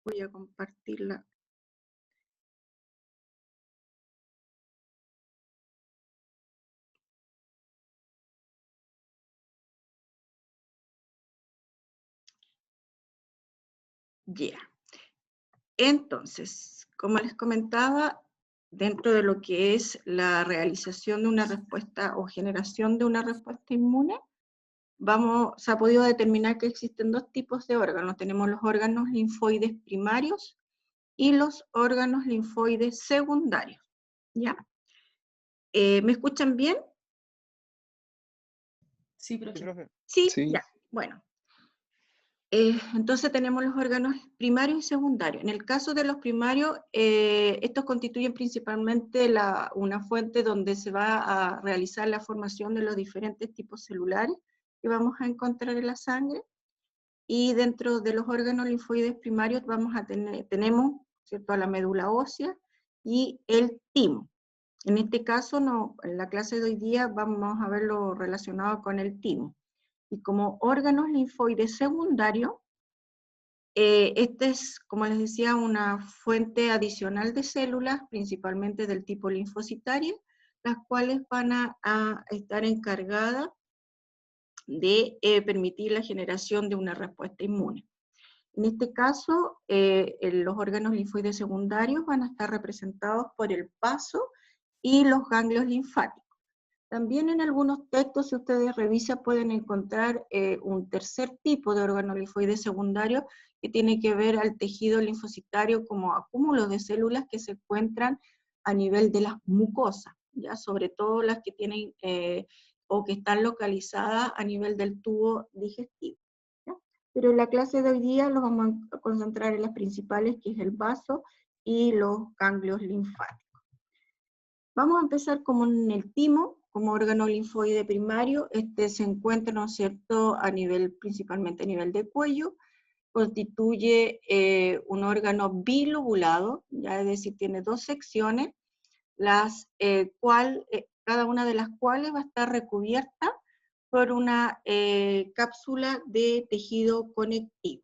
Voy a compartirla. Ya. Entonces, como les comentaba, dentro de lo que es la realización de una respuesta o generación de una respuesta inmune, se ha podido determinar que existen dos tipos de órganos. Tenemos los órganos linfoides primarios y los órganos linfoides secundarios. ¿Ya? ¿Me escuchan bien? Sí, Sí, profe. profe. Sí, Sí. ya. Bueno. Entonces tenemos los órganos primarios y secundarios. En el caso de los primarios, estos constituyen principalmente una fuente donde se va a realizar la formación de los diferentes tipos celulares que vamos a encontrar en la sangre. Y dentro de los órganos linfoides primarios tenemos, ¿cierto?, a la médula ósea y el timo. En este caso, en la clase de hoy día vamos a verlo relacionado con el timo. Y como órganos linfoides secundarios, este es, como les decía, una fuente adicional de células, principalmente del tipo linfocitaria, las cuales van a estar encargadas de permitir la generación de una respuesta inmune. En este caso, los órganos linfoides secundarios van a estar representados por el paso y los ganglios linfáticos. También en algunos textos, si ustedes revisan, pueden encontrar un tercer tipo de órgano linfoide secundario que tiene que ver al tejido linfocitario como acúmulos de células que se encuentran a nivel de las mucosas, ya sobre todo las que tienen o que están localizadas a nivel del tubo digestivo. ¿Ya? Pero en la clase de hoy día los vamos a concentrar en las principales, que es el vaso y los ganglios linfáticos. Vamos a empezar con el timo, como órgano linfoide primario. Este se encuentra, ¿no es cierto?, principalmente a nivel de cuello. Constituye un órgano bilobulado, ya es decir, tiene dos secciones, cada una de las cuales va a estar recubierta por una cápsula de tejido conectivo.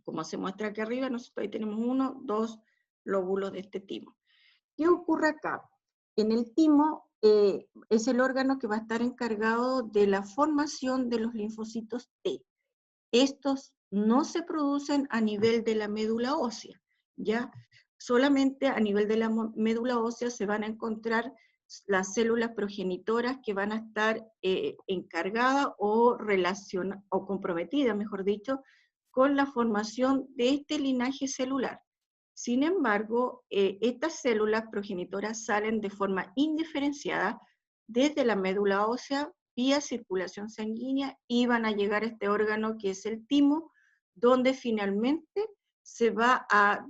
Como se muestra aquí arriba, nosotros ahí tenemos dos lóbulos de este timo. ¿Qué ocurre acá? En el timo es el órgano que va a estar encargado de la formación de los linfocitos T. Estos no se producen a nivel de la médula ósea, ¿ya? Solamente a nivel de la médula ósea se van a encontrar las células progenitoras que van a estar encargadas o comprometidas, mejor dicho, con la formación de este linaje celular. Sin embargo, estas células progenitoras salen de forma indiferenciada desde la médula ósea vía circulación sanguínea y van a llegar a este órgano que es el timo, donde finalmente se va a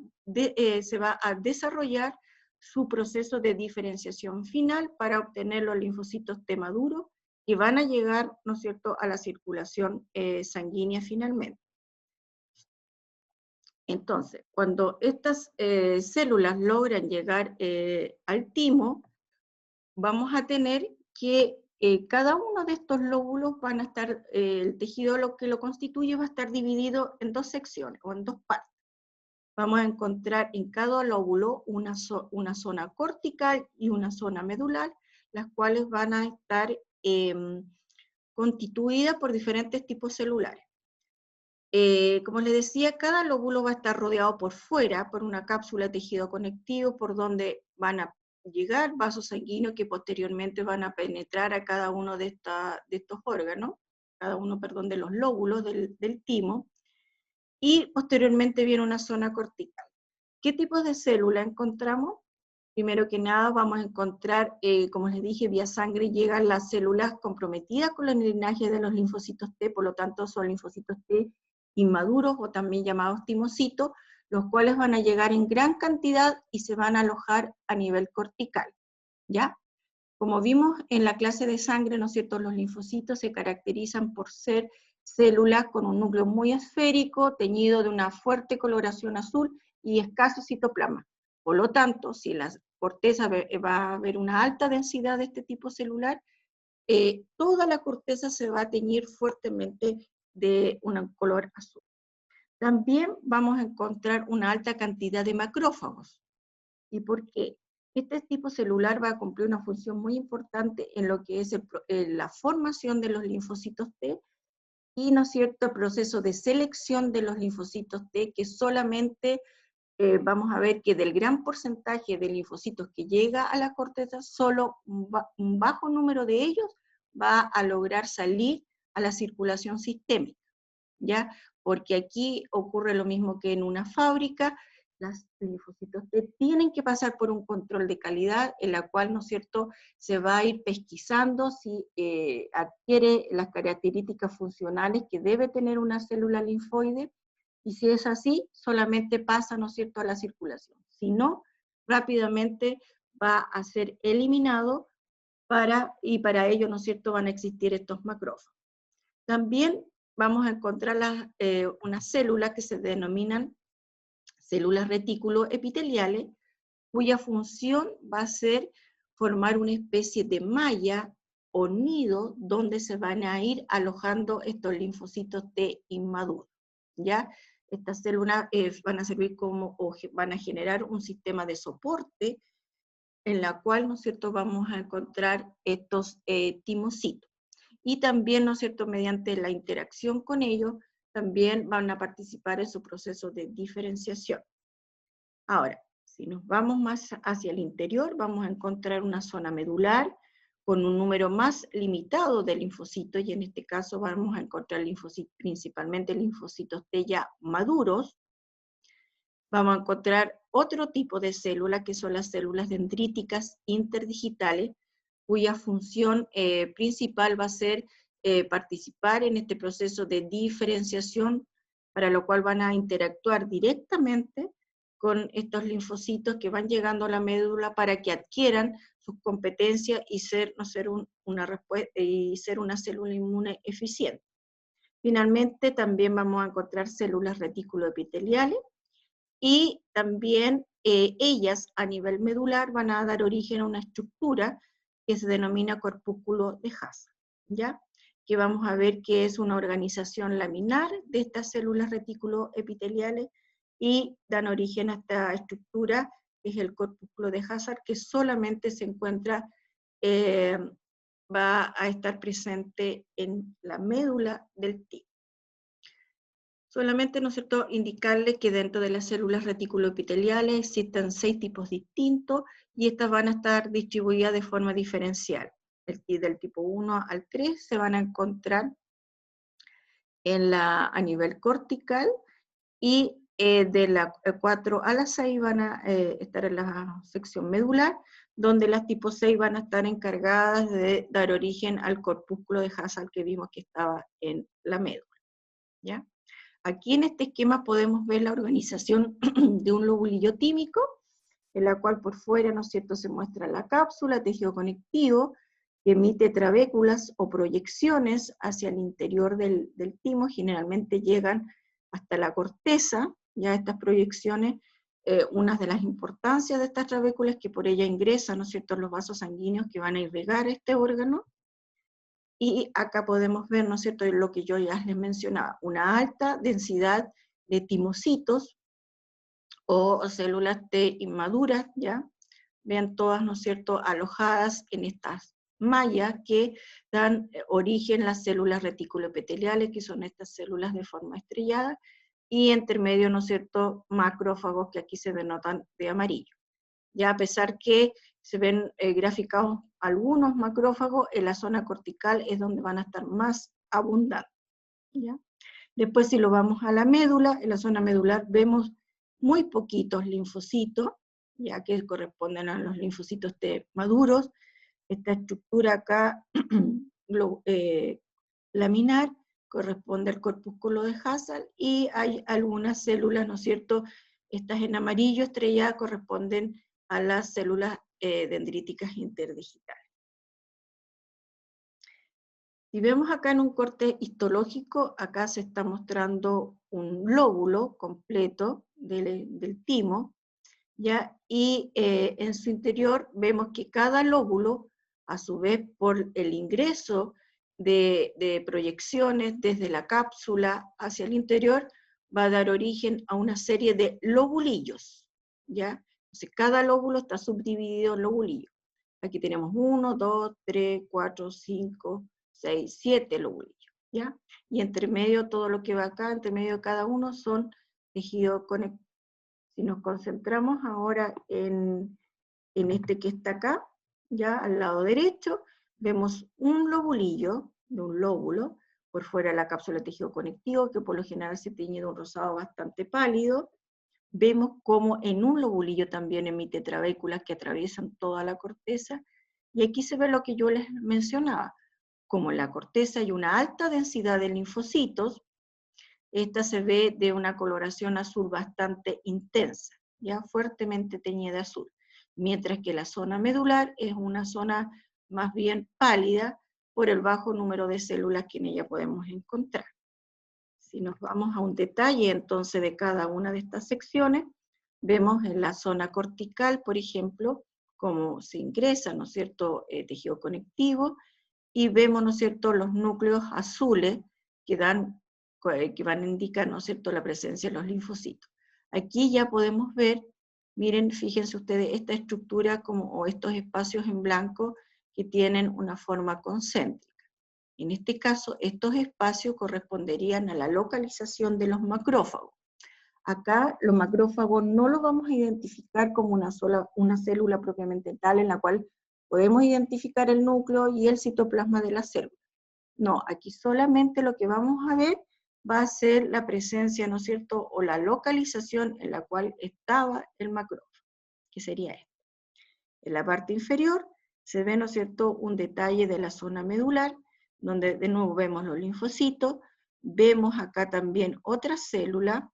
desarrollar su proceso de diferenciación final para obtener los linfocitos T maduros que van a llegar, ¿no es cierto?, a la circulación sanguínea finalmente. Entonces, cuando estas células logran llegar al timo, vamos a tener que cada uno de estos lóbulos van a estar, el tejido que lo constituye va a estar dividido en dos secciones o en dos partes. Vamos a encontrar en cada lóbulo una zona cortical y una zona medular, las cuales van a estar constituidas por diferentes tipos celulares. Como les decía, cada lóbulo va a estar rodeado por fuera por una cápsula de tejido conectivo por donde van a llegar vasos sanguíneos que posteriormente van a penetrar a cada uno de estos órganos, cada uno, perdón, de los lóbulos del timo, y posteriormente viene una zona cortical. ¿Qué tipos de células encontramos? Primero que nada vamos a encontrar, como les dije, vía sangre llegan las células comprometidas con el linaje de los linfocitos T, por lo tanto son linfocitos T inmaduros o también llamados timocitos, los cuales van a llegar en gran cantidad y se van a alojar a nivel cortical, ¿ya? Como vimos en la clase de sangre, ¿no es cierto?, los linfocitos se caracterizan por ser células con un núcleo muy esférico, teñido de una fuerte coloración azul y escaso citoplasma. Por lo tanto, si la corteza va a haber una alta densidad de este tipo celular, toda la corteza se va a teñir fuertemente de un color azul. También vamos a encontrar una alta cantidad de macrófagos. ¿Y por qué? Este tipo celular va a cumplir una función muy importante en lo que es la formación de los linfocitos T y, ¿no es cierto?, el proceso de selección de los linfocitos T, que solamente vamos a ver que del gran porcentaje de linfocitos que llega a la corteza, solo un bajo número de ellos va a lograr salir a la circulación sistémica, ¿ya? Porque aquí ocurre lo mismo que en una fábrica, los linfocitos T tienen que pasar por un control de calidad en la cual, ¿no es cierto?, se va a ir pesquisando si adquiere las características funcionales que debe tener una célula linfoide, y si es así, solamente pasa, ¿no es cierto?, a la circulación. Si no, rápidamente va a ser eliminado y para ello, ¿no es cierto?, van a existir estos macrófagos. También vamos a encontrar unas células que se denominan células reticuloepiteliales, cuya función va a ser formar una especie de malla o nido donde se van a ir alojando estos linfocitos T inmaduros, ¿ya? Estas células van a servir van a generar un sistema de soporte en la cual, ¿no es cierto?, vamos a encontrar estos timocitos. Y también, ¿no es cierto?, mediante la interacción con ellos, también van a participar en su proceso de diferenciación. Ahora, si nos vamos más hacia el interior, vamos a encontrar una zona medular con un número más limitado de linfocitos, y en este caso vamos a encontrar principalmente linfocitos T ya maduros. Vamos a encontrar otro tipo de célula, que son las células dendríticas interdigitales, cuya función principal va a ser participar en este proceso de diferenciación, para lo cual van a interactuar directamente con estos linfocitos que van llegando a la médula para que adquieran sus competencias y ser una célula inmune eficiente. Finalmente, también vamos a encontrar células reticuloepiteliales, y también ellas a nivel medular van a dar origen a una estructura que se denomina corpúsculo de Hazard, ¿ya? Que vamos a ver que es una organización laminar de estas células reticuloepiteliales y dan origen a esta estructura, que es el corpúsculo de Hazard, que solamente se encuentra, va a estar presente en la médula del timo. Solamente, ¿no es cierto?, indicarle que dentro de las células reticuloepiteliales existen 6 tipos distintos, y estas van a estar distribuidas de forma diferencial. Del tipo 1 al 3 se van a encontrar a nivel cortical, y de la 4 a la 6 van a estar en la sección medular, donde las tipo 6 van a estar encargadas de dar origen al corpúsculo de Hazard que vimos que estaba en la médula, ¿ya? Aquí en este esquema podemos ver la organización de un lobulillo tímico, en la cual por fuera, ¿no es cierto?, se muestra la cápsula, tejido conectivo, que emite trabéculas o proyecciones hacia el interior del timo, generalmente llegan hasta la corteza. Ya estas proyecciones, una de las importancias de estas trabéculas es que por ella ingresan, ¿no es cierto?, los vasos sanguíneos que van a irrigar este órgano. Y acá podemos ver, ¿no es cierto?, lo que yo ya les mencionaba, una alta densidad de timocitos o células T inmaduras, ¿ya? Vean todas, ¿no es cierto?, alojadas en estas mallas que dan origen a las células reticuloepiteliales, que son estas células de forma estrellada, y entre medio, ¿no es cierto?, macrófagos, que aquí se denotan de amarillo. Ya a pesar que se ven graficados algunos macrófagos, en la zona cortical es donde van a estar más abundantes, ¿ya? Después, si lo vamos a la médula, en la zona medular vemos muy poquitos linfocitos, ya que corresponden a los linfocitos T maduros. Esta estructura acá laminar corresponde al corpúsculo de Hazard, y hay algunas células, ¿no es cierto?, estas en amarillo estrellada corresponden a las células dendríticas interdigitales. Si vemos acá en un corte histológico, acá se está mostrando un lóbulo completo del timo, ¿ya? Y en su interior vemos que cada lóbulo, a su vez por el ingreso de proyecciones desde la cápsula hacia el interior, va a dar origen a una serie de lobulillos, ¿ya? Entonces, cada lóbulo está subdividido en lobulillos. Aquí tenemos 1, 2, 3, 4, 5, 6, 7 lobulillos, ¿ya? Y entre medio, todo lo que va acá, entre medio de cada uno son tejidos conectivos. Si nos concentramos ahora en este que está acá, ya al lado derecho, vemos un lobulillo de un lóbulo, por fuera la cápsula de tejido conectivo, que por lo general se tiñe de un rosado bastante pálido. Vemos como en un lobulillo también emite trabéculas que atraviesan toda la corteza, y aquí se ve lo que yo les mencionaba, como en la corteza hay una alta densidad de linfocitos, esta se ve de una coloración azul bastante intensa, ya fuertemente teñida de azul, mientras que la zona medular es una zona más bien pálida por el bajo número de células que en ella podemos encontrar. Si nos vamos a un detalle entonces de cada una de estas secciones, vemos en la zona cortical, por ejemplo, cómo se ingresa, ¿no es cierto?, tejido conectivo, y vemos, ¿no es cierto?, los núcleos azules que van a indicar, ¿no es cierto?, la presencia de los linfocitos. Aquí ya podemos ver, miren, fíjense ustedes, esta estructura o estos espacios en blanco que tienen una forma concéntrica. En este caso, estos espacios corresponderían a la localización de los macrófagos. Acá los macrófagos no los vamos a identificar como una célula propiamente tal en la cual podemos identificar el núcleo y el citoplasma de la célula. No, aquí solamente lo que vamos a ver va a ser la presencia, ¿no es cierto?, o la localización en la cual estaba el macrófago, que sería esto. En la parte inferior se ve, ¿no es cierto?, un detalle de la zona medular, donde de nuevo vemos los linfocitos, vemos acá también otra célula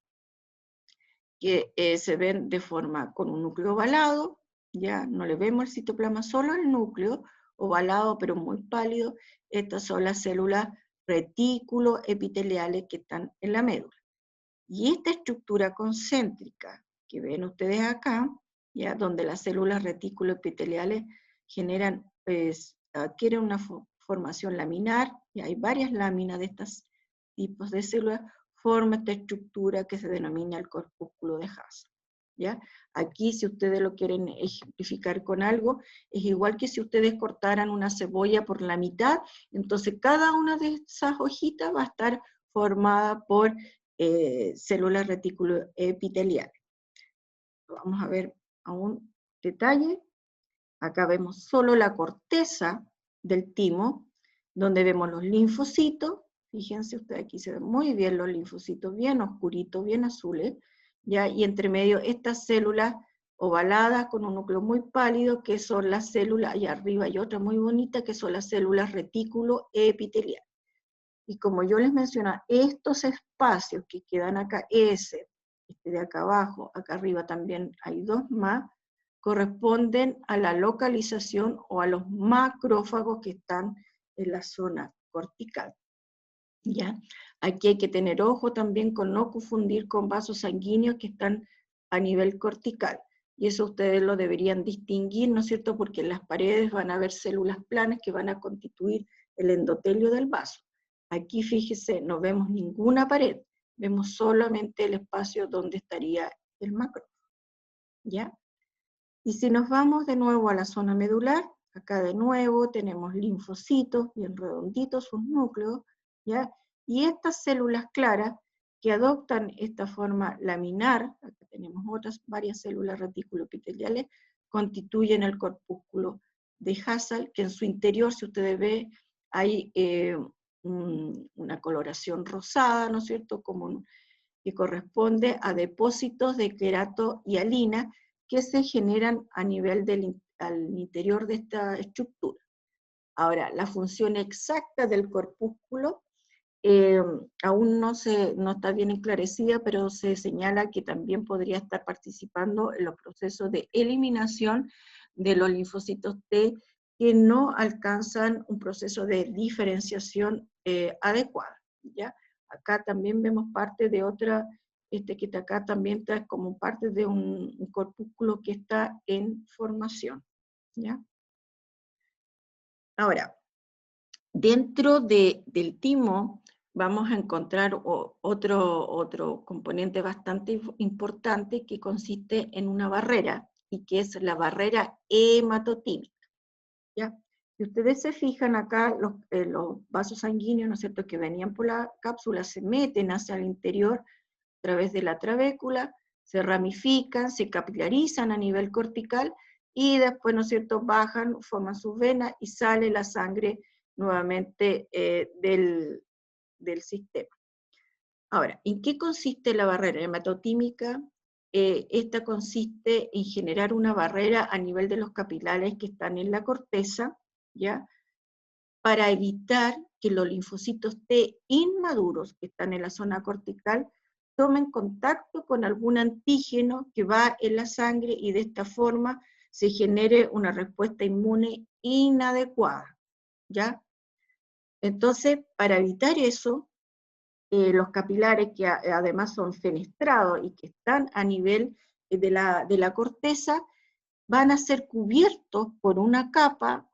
que se ven de forma con un núcleo ovalado, ya no le vemos el citoplasma, solo el núcleo ovalado pero muy pálido. Estas son las células retículo epiteliales que están en la médula. Y esta estructura concéntrica que ven ustedes acá, ya donde las células retículo epiteliales generan, adquieren una formación laminar, y hay varias láminas de estos tipos de células, forma esta estructura que se denomina el corpúsculo de Hassall, ¿ya? Aquí, si ustedes lo quieren ejemplificar con algo, es igual que si ustedes cortaran una cebolla por la mitad, entonces cada una de esas hojitas va a estar formada por células reticuloepiteliales. Vamos a ver a un detalle. Acá vemos solo la corteza del timo, donde vemos los linfocitos. Fíjense ustedes, aquí se ven muy bien los linfocitos, bien oscuritos, bien azules, ¿ya? Y entre medio estas células ovaladas con un núcleo muy pálido, que son las células, y arriba hay otra muy bonita, que son las células retículoepiteliales. Y como yo les mencionaba, estos espacios que quedan acá, este de acá abajo, acá arriba también hay dos más, corresponden a la localización o a los macrófagos que están en la zona cortical, ¿ya? Aquí hay que tener ojo también con no confundir con vasos sanguíneos que están a nivel cortical, y eso ustedes lo deberían distinguir, ¿no es cierto?, porque en las paredes van a haber células planas que van a constituir el endotelio del vaso. Aquí, fíjese, no vemos ninguna pared, vemos solamente el espacio donde estaría el macrófago, ¿ya? Y si nos vamos de nuevo a la zona medular, acá de nuevo tenemos linfocitos, bien redonditos sus núcleos, ¿ya? Y estas células claras que adoptan esta forma laminar, acá tenemos varias células reticuloepiteliales, constituyen el corpúsculo de Hassall, que en su interior, si ustedes ven, hay una coloración rosada, ¿no es cierto?, que corresponde a depósitos de querato y alina que se generan a nivel al interior de esta estructura. Ahora, la función exacta del corpúsculo aún no está bien esclarecida, pero se señala que también podría estar participando en los procesos de eliminación de los linfocitos T que no alcanzan un proceso de diferenciación adecuado, ¿ya? Acá también vemos parte de otra, que está acá también está como parte de un corpúsculo que está en formación, ¿ya? Ahora, dentro del timo vamos a encontrar otro componente bastante importante que consiste en una barrera, y que es la barrera hematotímica, ¿ya? Si ustedes se fijan acá, los vasos sanguíneos, ¿no es cierto?, que venían por la cápsula, se meten hacia el interior a través de la trabécula, se ramifican, se capilarizan a nivel cortical, y después, ¿no es cierto?, bajan, forman sus venas, y sale la sangre nuevamente del sistema. Ahora, ¿en qué consiste la barrera hematotímica? Esta consiste en generar una barrera a nivel de los capilares que están en la corteza, ¿ya?, para evitar que los linfocitos T inmaduros que están en la zona cortical tomen contacto con algún antígeno que va en la sangre, y de esta forma se genere una respuesta inmune inadecuada, ¿ya? Entonces, para evitar eso, los capilares, que además son fenestrados y que están a nivel de la corteza, van a ser cubiertos por una capa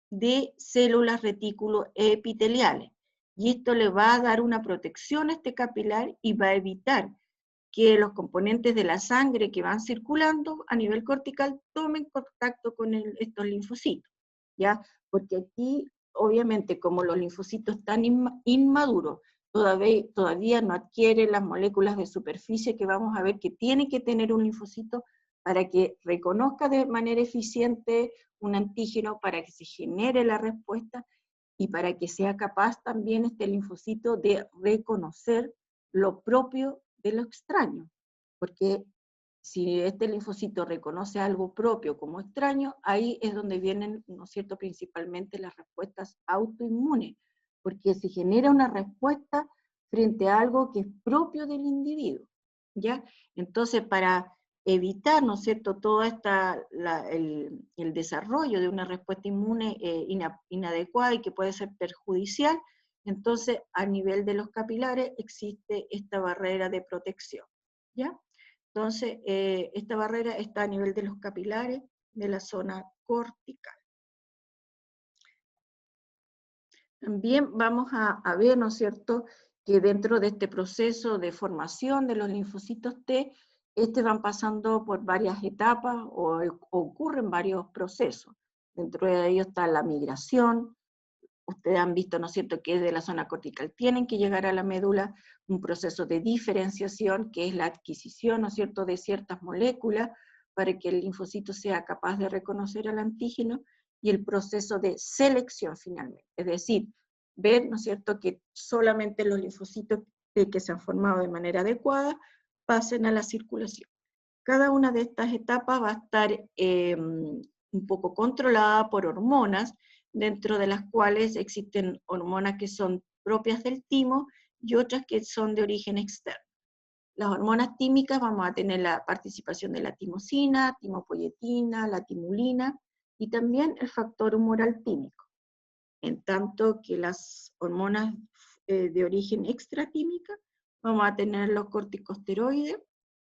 de células retículo epiteliales. Y esto le va a dar una protección a este capilar, y va a evitar que los componentes de la sangre que van circulando a nivel cortical tomen contacto con estos linfocitos, ¿ya? Porque aquí, obviamente, como los linfocitos están inmaduros, todavía no adquieren las moléculas de superficie que vamos a ver que tiene que tener un linfocito para que reconozca de manera eficiente un antígeno, para que se genere la respuesta, y para que sea capaz también este linfocito de reconocer lo propio de lo extraño. Porque si este linfocito reconoce algo propio como extraño, ahí es donde vienen, ¿no es cierto?, principalmente las respuestas autoinmunes, porque se genera una respuesta frente a algo que es propio del individuo, ¿ya? Entonces, para evitar, ¿no es cierto?, todo el desarrollo de una respuesta inmune inadecuada y que puede ser perjudicial, entonces a nivel de los capilares existe esta barrera de protección, ¿ya? Entonces, esta barrera está a nivel de los capilares de la zona cortical. También vamos a ver, ¿no es cierto?, que dentro de este proceso de formación de los linfocitos T, van pasando por varias etapas, o ocurren varios procesos. Dentro de ellos está la migración. Ustedes han visto, ¿no es cierto?, que de la zona cortical tienen que llegar a la médula, un proceso de diferenciación, que es la adquisición, ¿no es cierto?, de ciertas moléculas para que el linfocito sea capaz de reconocer al antígeno, y el proceso de selección finalmente, es decir, ver, ¿no es cierto?, que solamente los linfocitos que se han formado de manera adecuada pasen a la circulación. Cada una de estas etapas va a estar un poco controlada por hormonas, dentro de las cuales existen hormonas que son propias del timo y otras que son de origen externo. Las hormonas tímicas, vamos a tener la participación de la timosina, timopoyetina, la timulina, y también el factor humoral tímico. En tanto que las hormonas de origen extratímica, vamos a tener los corticosteroides,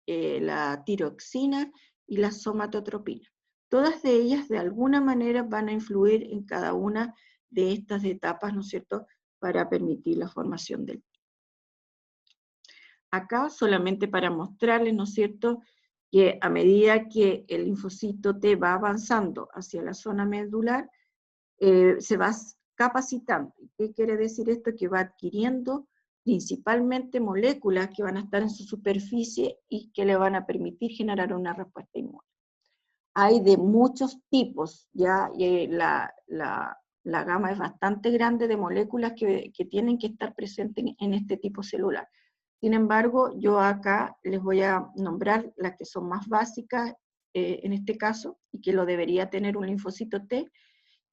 la tiroxina y la somatotropina. Todas de ellas de alguna manera van a influir en cada una de estas etapas, ¿no es cierto?, para permitir la formación del timo. Acá solamente para mostrarles, ¿no es cierto?, que a medida que el linfocito T va avanzando hacia la zona medular, se va capacitando. ¿Qué quiere decir esto? Que va adquiriendo principalmente moléculas que van a estar en su superficie y que le van a permitir generar una respuesta inmune. Hay de muchos tipos, ya la gama es bastante grande de moléculas que tienen que estar presentes en este tipo celular. Sin embargo, yo acá les voy a nombrar las que son más básicas en este caso, y que lo debería tener un linfocito T,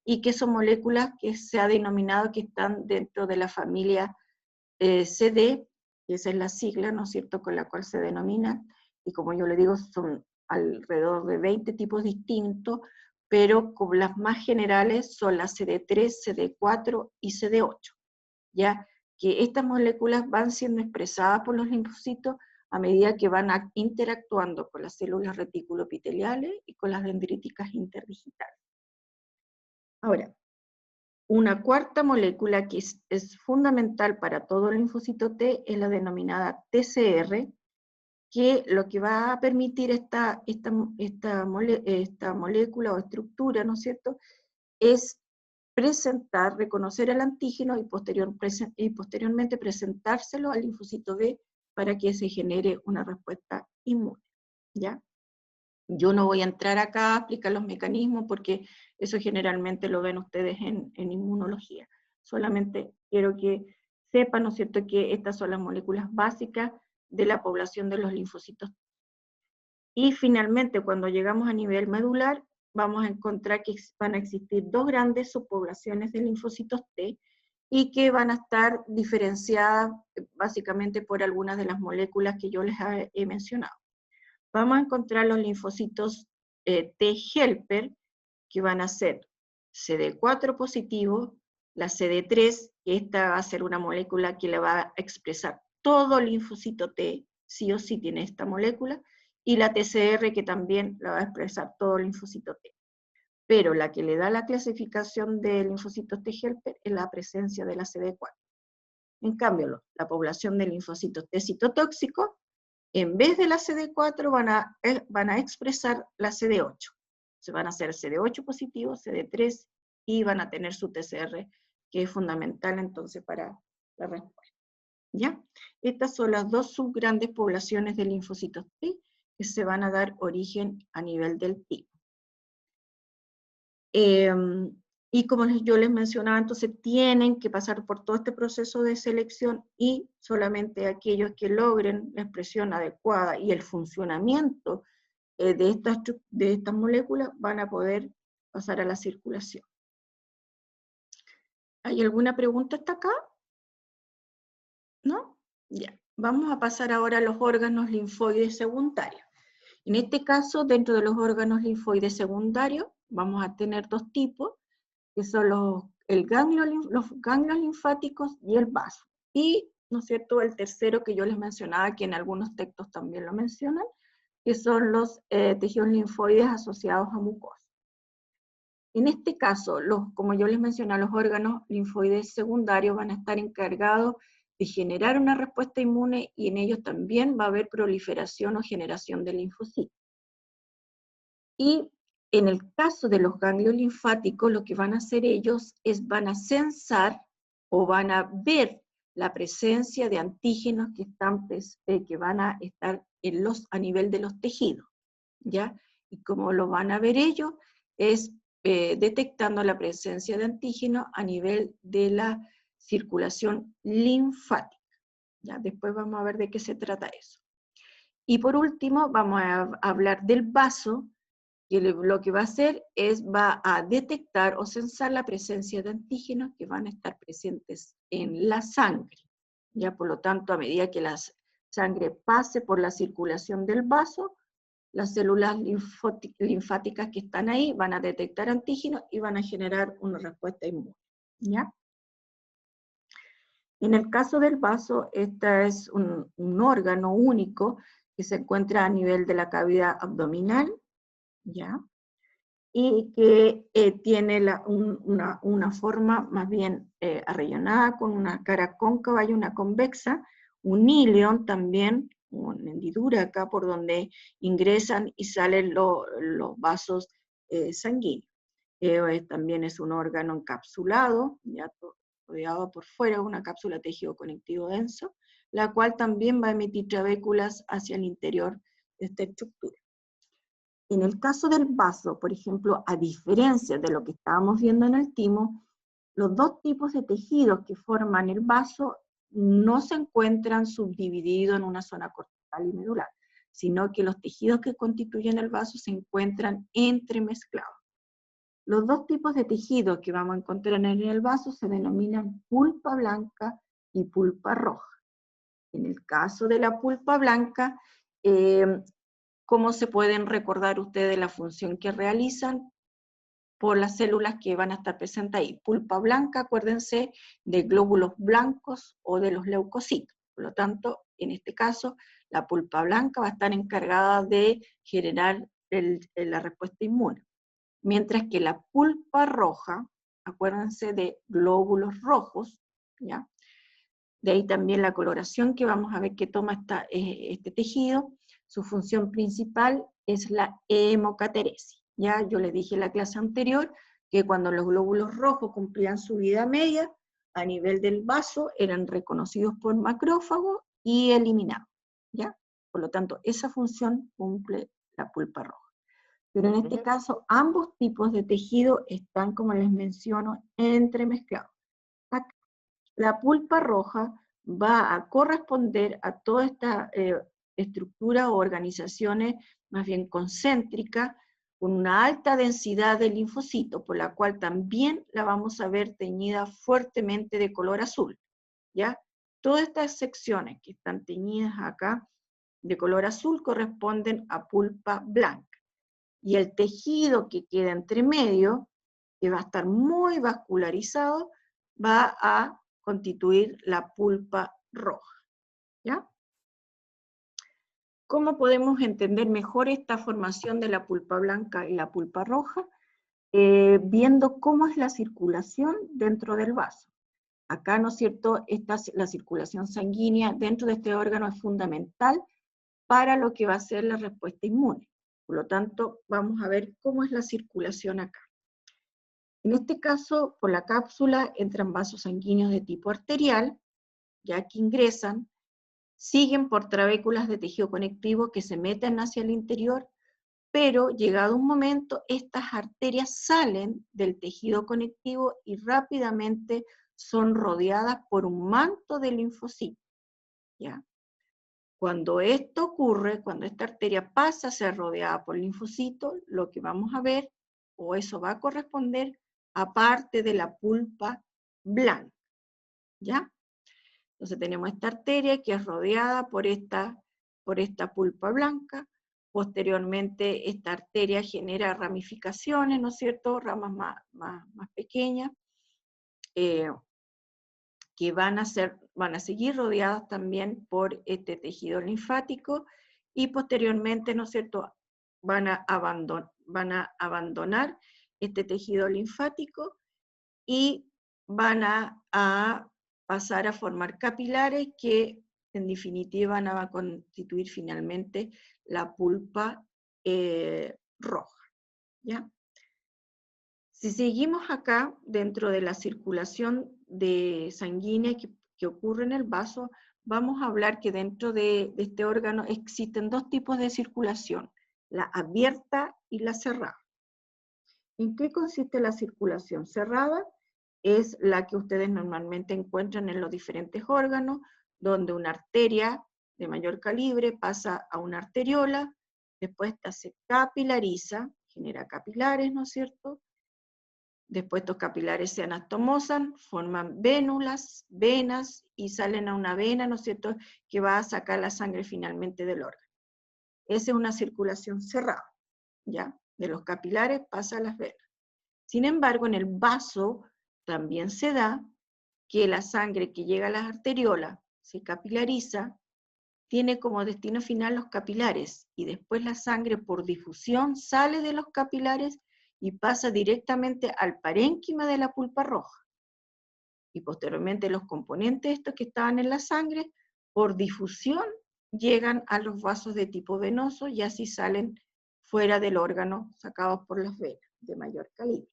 y que son moléculas que se ha denominado que están dentro de la familia CD, que esa es la sigla, ¿no es cierto?, con la cual se denomina, y como yo le digo, son alrededor de 20 tipos distintos, pero como las más generales son las CD3, CD4 y CD8, ya que estas moléculas van siendo expresadas por los linfocitos a medida que van interactuando con las células reticuloepiteliales y con las dendríticas interdigitales. Ahora, una cuarta molécula que es fundamental para todo el linfocito T, es la denominada TCR, que lo que va a permitir esta molécula o estructura, ¿no es cierto?, es presentar, reconocer el antígeno y posteriormente presentárselo al linfocito B para que se genere una respuesta inmune, ¿ya? Yo no voy a entrar acá a explicar los mecanismos porque eso generalmente lo ven ustedes en inmunología. Solamente quiero que sepan, ¿no es cierto?, que estas son las moléculas básicas de la población de los linfocitos. Y finalmente, cuando llegamos a nivel medular, vamos a encontrar que van a existir dos grandes subpoblaciones de linfocitos T y que van a estar diferenciadas básicamente por algunas de las moléculas que yo les he mencionado. Vamos a encontrar los linfocitos T helper, que van a ser CD4 positivo, la CD3, que esta va a ser una molécula que le va a expresar todo el linfocito T, sí o sí tiene esta molécula, y la TCR, que también la va a expresar todo el linfocito T. Pero la que le da la clasificación de linfocitos T helper es la presencia de la CD4. En cambio, la población de linfocitos T citotóxicos, en vez de la CD4 van a expresar la CD8. Se van a hacer CD8 positivo, CD3, y van a tener su TCR, que es fundamental entonces para la respuesta. ¿Ya? Estas son las dos subgrandes poblaciones de linfocitos T que se van a dar origen a nivel del tipo. Y como yo les mencionaba, entonces tienen que pasar por todo este proceso de selección y solamente aquellos que logren la expresión adecuada y el funcionamiento de estas moléculas van a poder pasar a la circulación. ¿Hay alguna pregunta hasta acá? ¿No? Ya. Vamos a pasar ahora a los órganos linfoides secundarios. En este caso, dentro de los órganos linfoides secundarios, vamos a tener dos tipos, que son los ganglios linfáticos y el vaso. Y, ¿no es cierto?, el tercero que yo les mencionaba, que en algunos textos también lo mencionan, que son los tejidos linfoides asociados a mucosa. En este caso, como yo les mencioné, los órganos linfoides secundarios van a estar encargados de generar una respuesta inmune y en ellos también va a haber proliferación o generación de linfocitos. Y en el caso de los ganglios linfáticos, lo que van a hacer ellos es van a censar o van a ver la presencia de antígenos que van a estar a nivel de los tejidos, ¿ya? Y como lo van a ver ellos, es detectando la presencia de antígenos a nivel de la circulación linfática, ¿ya? Después vamos a ver de qué se trata eso. Y por último, vamos a hablar del vaso, que lo que va a hacer es va a detectar o censar la presencia de antígenos que van a estar presentes en la sangre. Ya, por lo tanto, a medida que la sangre pase por la circulación del vaso, las células linfáticas que están ahí van a detectar antígenos y van a generar una respuesta inmune. ¿Ya? En el caso del vaso, este es un órgano único que se encuentra a nivel de la cavidad abdominal, ¿ya? Y que tiene una forma más bien arrellanada, con una cara cóncava y una convexa, un ilion también, una hendidura acá por donde ingresan y salen los vasos sanguíneos. También es un órgano encapsulado, ya rodeado por fuera, una cápsula tejido conectivo denso, la cual también va a emitir trabéculas hacia el interior de esta estructura. En el caso del vaso, por ejemplo, a diferencia de lo que estábamos viendo en el timo, los dos tipos de tejidos que forman el vaso no se encuentran subdivididos en una zona cortical y medular, sino que los tejidos que constituyen el vaso se encuentran entremezclados. Los dos tipos de tejidos que vamos a encontrar en el vaso se denominan pulpa blanca y pulpa roja. En el caso de la pulpa blanca, ¿cómo se pueden recordar ustedes la función que realizan? Por las células que van a estar presentes ahí. Pulpa blanca, acuérdense, de glóbulos blancos o de los leucocitos. Por lo tanto, en este caso, la pulpa blanca va a estar encargada de generar la respuesta inmune. Mientras que la pulpa roja acuérdense de glóbulos rojos, ¿ya? De ahí también la coloración que vamos a ver que toma este tejido. Su función principal es la hemocateresis. Ya yo les dije en la clase anterior que cuando los glóbulos rojos cumplían su vida media, a nivel del vaso eran reconocidos por macrófagos y eliminados. ¿Ya? Por lo tanto, esa función cumple la pulpa roja. Pero en este caso, ambos tipos de tejido están, como les menciono, entremezclados. La pulpa roja va a corresponder a toda esta estructura o organizaciones más bien concéntricas, con una alta densidad de linfocitos, por la cual también la vamos a ver teñida fuertemente de color azul, ¿ya? Todas estas secciones que están teñidas acá de color azul corresponden a pulpa blanca. Y el tejido que queda entre medio, que va a estar muy vascularizado, va a constituir la pulpa roja. ¿Ya? ¿Cómo podemos entender mejor esta formación de la pulpa blanca y la pulpa roja? Viendo cómo es la circulación dentro del vaso. Acá, ¿no es cierto?, la circulación sanguínea dentro de este órgano es fundamental para lo que va a ser la respuesta inmune. Por lo tanto, vamos a ver cómo es la circulación acá. En este caso, por la cápsula entran vasos sanguíneos de tipo arterial, ya que ingresan, siguen por trabéculas de tejido conectivo que se meten hacia el interior, pero llegado un momento, estas arterias salen del tejido conectivo y rápidamente son rodeadas por un manto de linfocitos. ¿Ya? Cuando esto ocurre, cuando esta arteria pasa a ser rodeada por linfocitos, lo que vamos a ver, o eso va a corresponder, a parte de la pulpa blanca. ¿Ya? Entonces tenemos esta arteria que es rodeada por esta pulpa blanca. Posteriormente esta arteria genera ramificaciones, ¿no es cierto?, ramas más pequeñas, que van a seguir rodeadas también por este tejido linfático, y posteriormente, ¿no es cierto?, van a abandonar este tejido linfático y van a pasar a formar capilares que en definitiva van a constituir finalmente la pulpa roja. ¿Ya? Si seguimos acá, dentro de la circulación sanguínea que ocurre en el vaso, vamos a hablar que dentro de este órgano existen dos tipos de circulación, la abierta y la cerrada. ¿En qué consiste la circulación cerrada? Es la que ustedes normalmente encuentran en los diferentes órganos, donde una arteria de mayor calibre pasa a una arteriola, después esta se capilariza, genera capilares, ¿no es cierto? Después estos capilares se anastomosan, forman vénulas, venas, y salen a una vena, ¿no es cierto?, que va a sacar la sangre finalmente del órgano. Esa es una circulación cerrada, ¿ya? De los capilares pasa a las venas. Sin embargo, en el vaso también se da que la sangre que llega a las arteriolas se capilariza, tiene como destino final los capilares, y después la sangre por difusión sale de los capilares y pasa directamente al parénquima de la pulpa roja. Y posteriormente los componentes estos que estaban en la sangre, por difusión, llegan a los vasos de tipo venoso y así salen fuera del órgano, sacados por las venas de mayor calibre.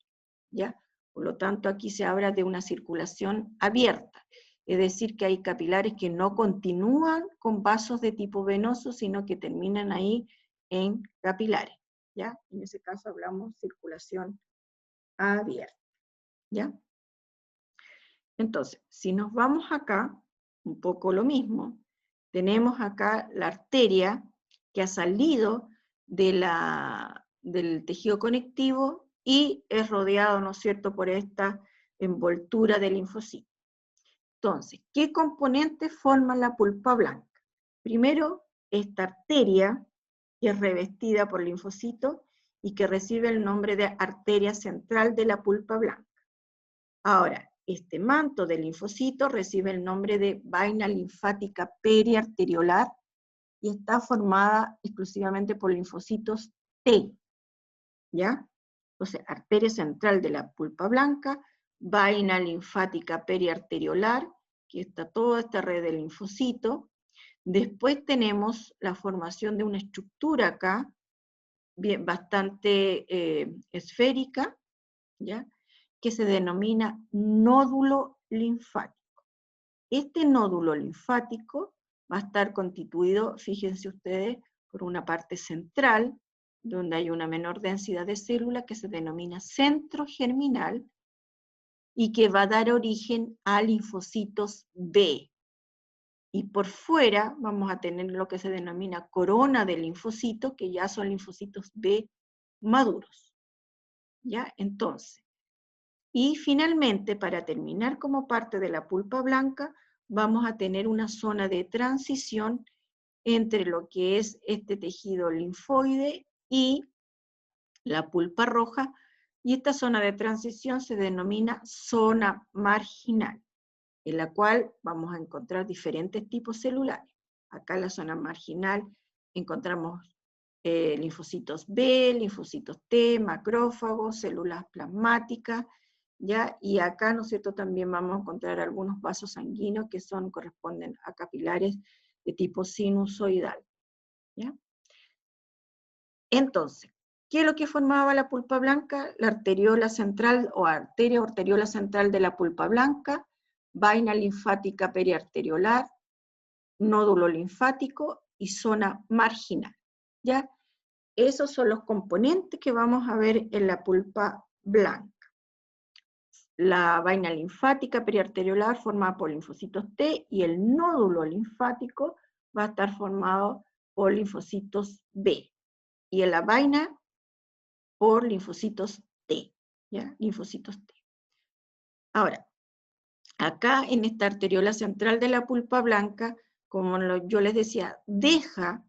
¿Ya? Por lo tanto, aquí se habla de una circulación abierta, es decir, que hay capilares que no continúan con vasos de tipo venoso, sino que terminan ahí en capilares. ¿Ya? En ese caso hablamos de circulación abierta. ¿Ya? Entonces, si nos vamos acá, un poco lo mismo, tenemos acá la arteria que ha salido del tejido conectivo y es rodeado, ¿no es cierto?, por esta envoltura de linfocitos. Entonces, ¿qué componentes forman la pulpa blanca? Primero, esta arteria, que es revestida por linfocitos y que recibe el nombre de arteria central de la pulpa blanca. Ahora, este manto de linfocitos recibe el nombre de vaina linfática periarteriolar y está formada exclusivamente por linfocitos T. ¿Ya? Entonces, arteria central de la pulpa blanca, vaina linfática periarteriolar, que está toda esta red de linfocitos. Después tenemos la formación de una estructura acá, bien, bastante esférica, ¿ya? Que se denomina nódulo linfático. Este nódulo linfático va a estar constituido, fíjense ustedes, por una parte central, donde hay una menor densidad de células que se denomina centro germinal, y que va a dar origen a linfocitos B. Y por fuera vamos a tener lo que se denomina corona de linfocitos, que ya son linfocitos B maduros. ¿Ya? Entonces, y finalmente, para terminar como parte de la pulpa blanca, vamos a tener una zona de transición entre lo que es este tejido linfoide y la pulpa roja, y esta zona de transición se denomina zona marginal, en la cual vamos a encontrar diferentes tipos celulares. Acá en la zona marginal encontramos linfocitos B, linfocitos T, macrófagos, células plasmáticas, ¿ya? Y acá, ¿no es cierto?, también vamos a encontrar algunos vasos sanguíneos que corresponden a capilares de tipo sinusoidal, ¿ya? Entonces, ¿qué es lo que formaba la pulpa blanca? La arteriola central o arteria o arteriola central de la pulpa blanca, vaina linfática periarteriolar, nódulo linfático y zona marginal, ¿ya? Esos son los componentes que vamos a ver en la pulpa blanca. La vaina linfática periarteriolar formada por linfocitos T y el nódulo linfático va a estar formado por linfocitos B. Y en la vaina por linfocitos T, ¿ya? Linfocitos T. Ahora, acá en esta arteriola central de la pulpa blanca, como yo les decía, deja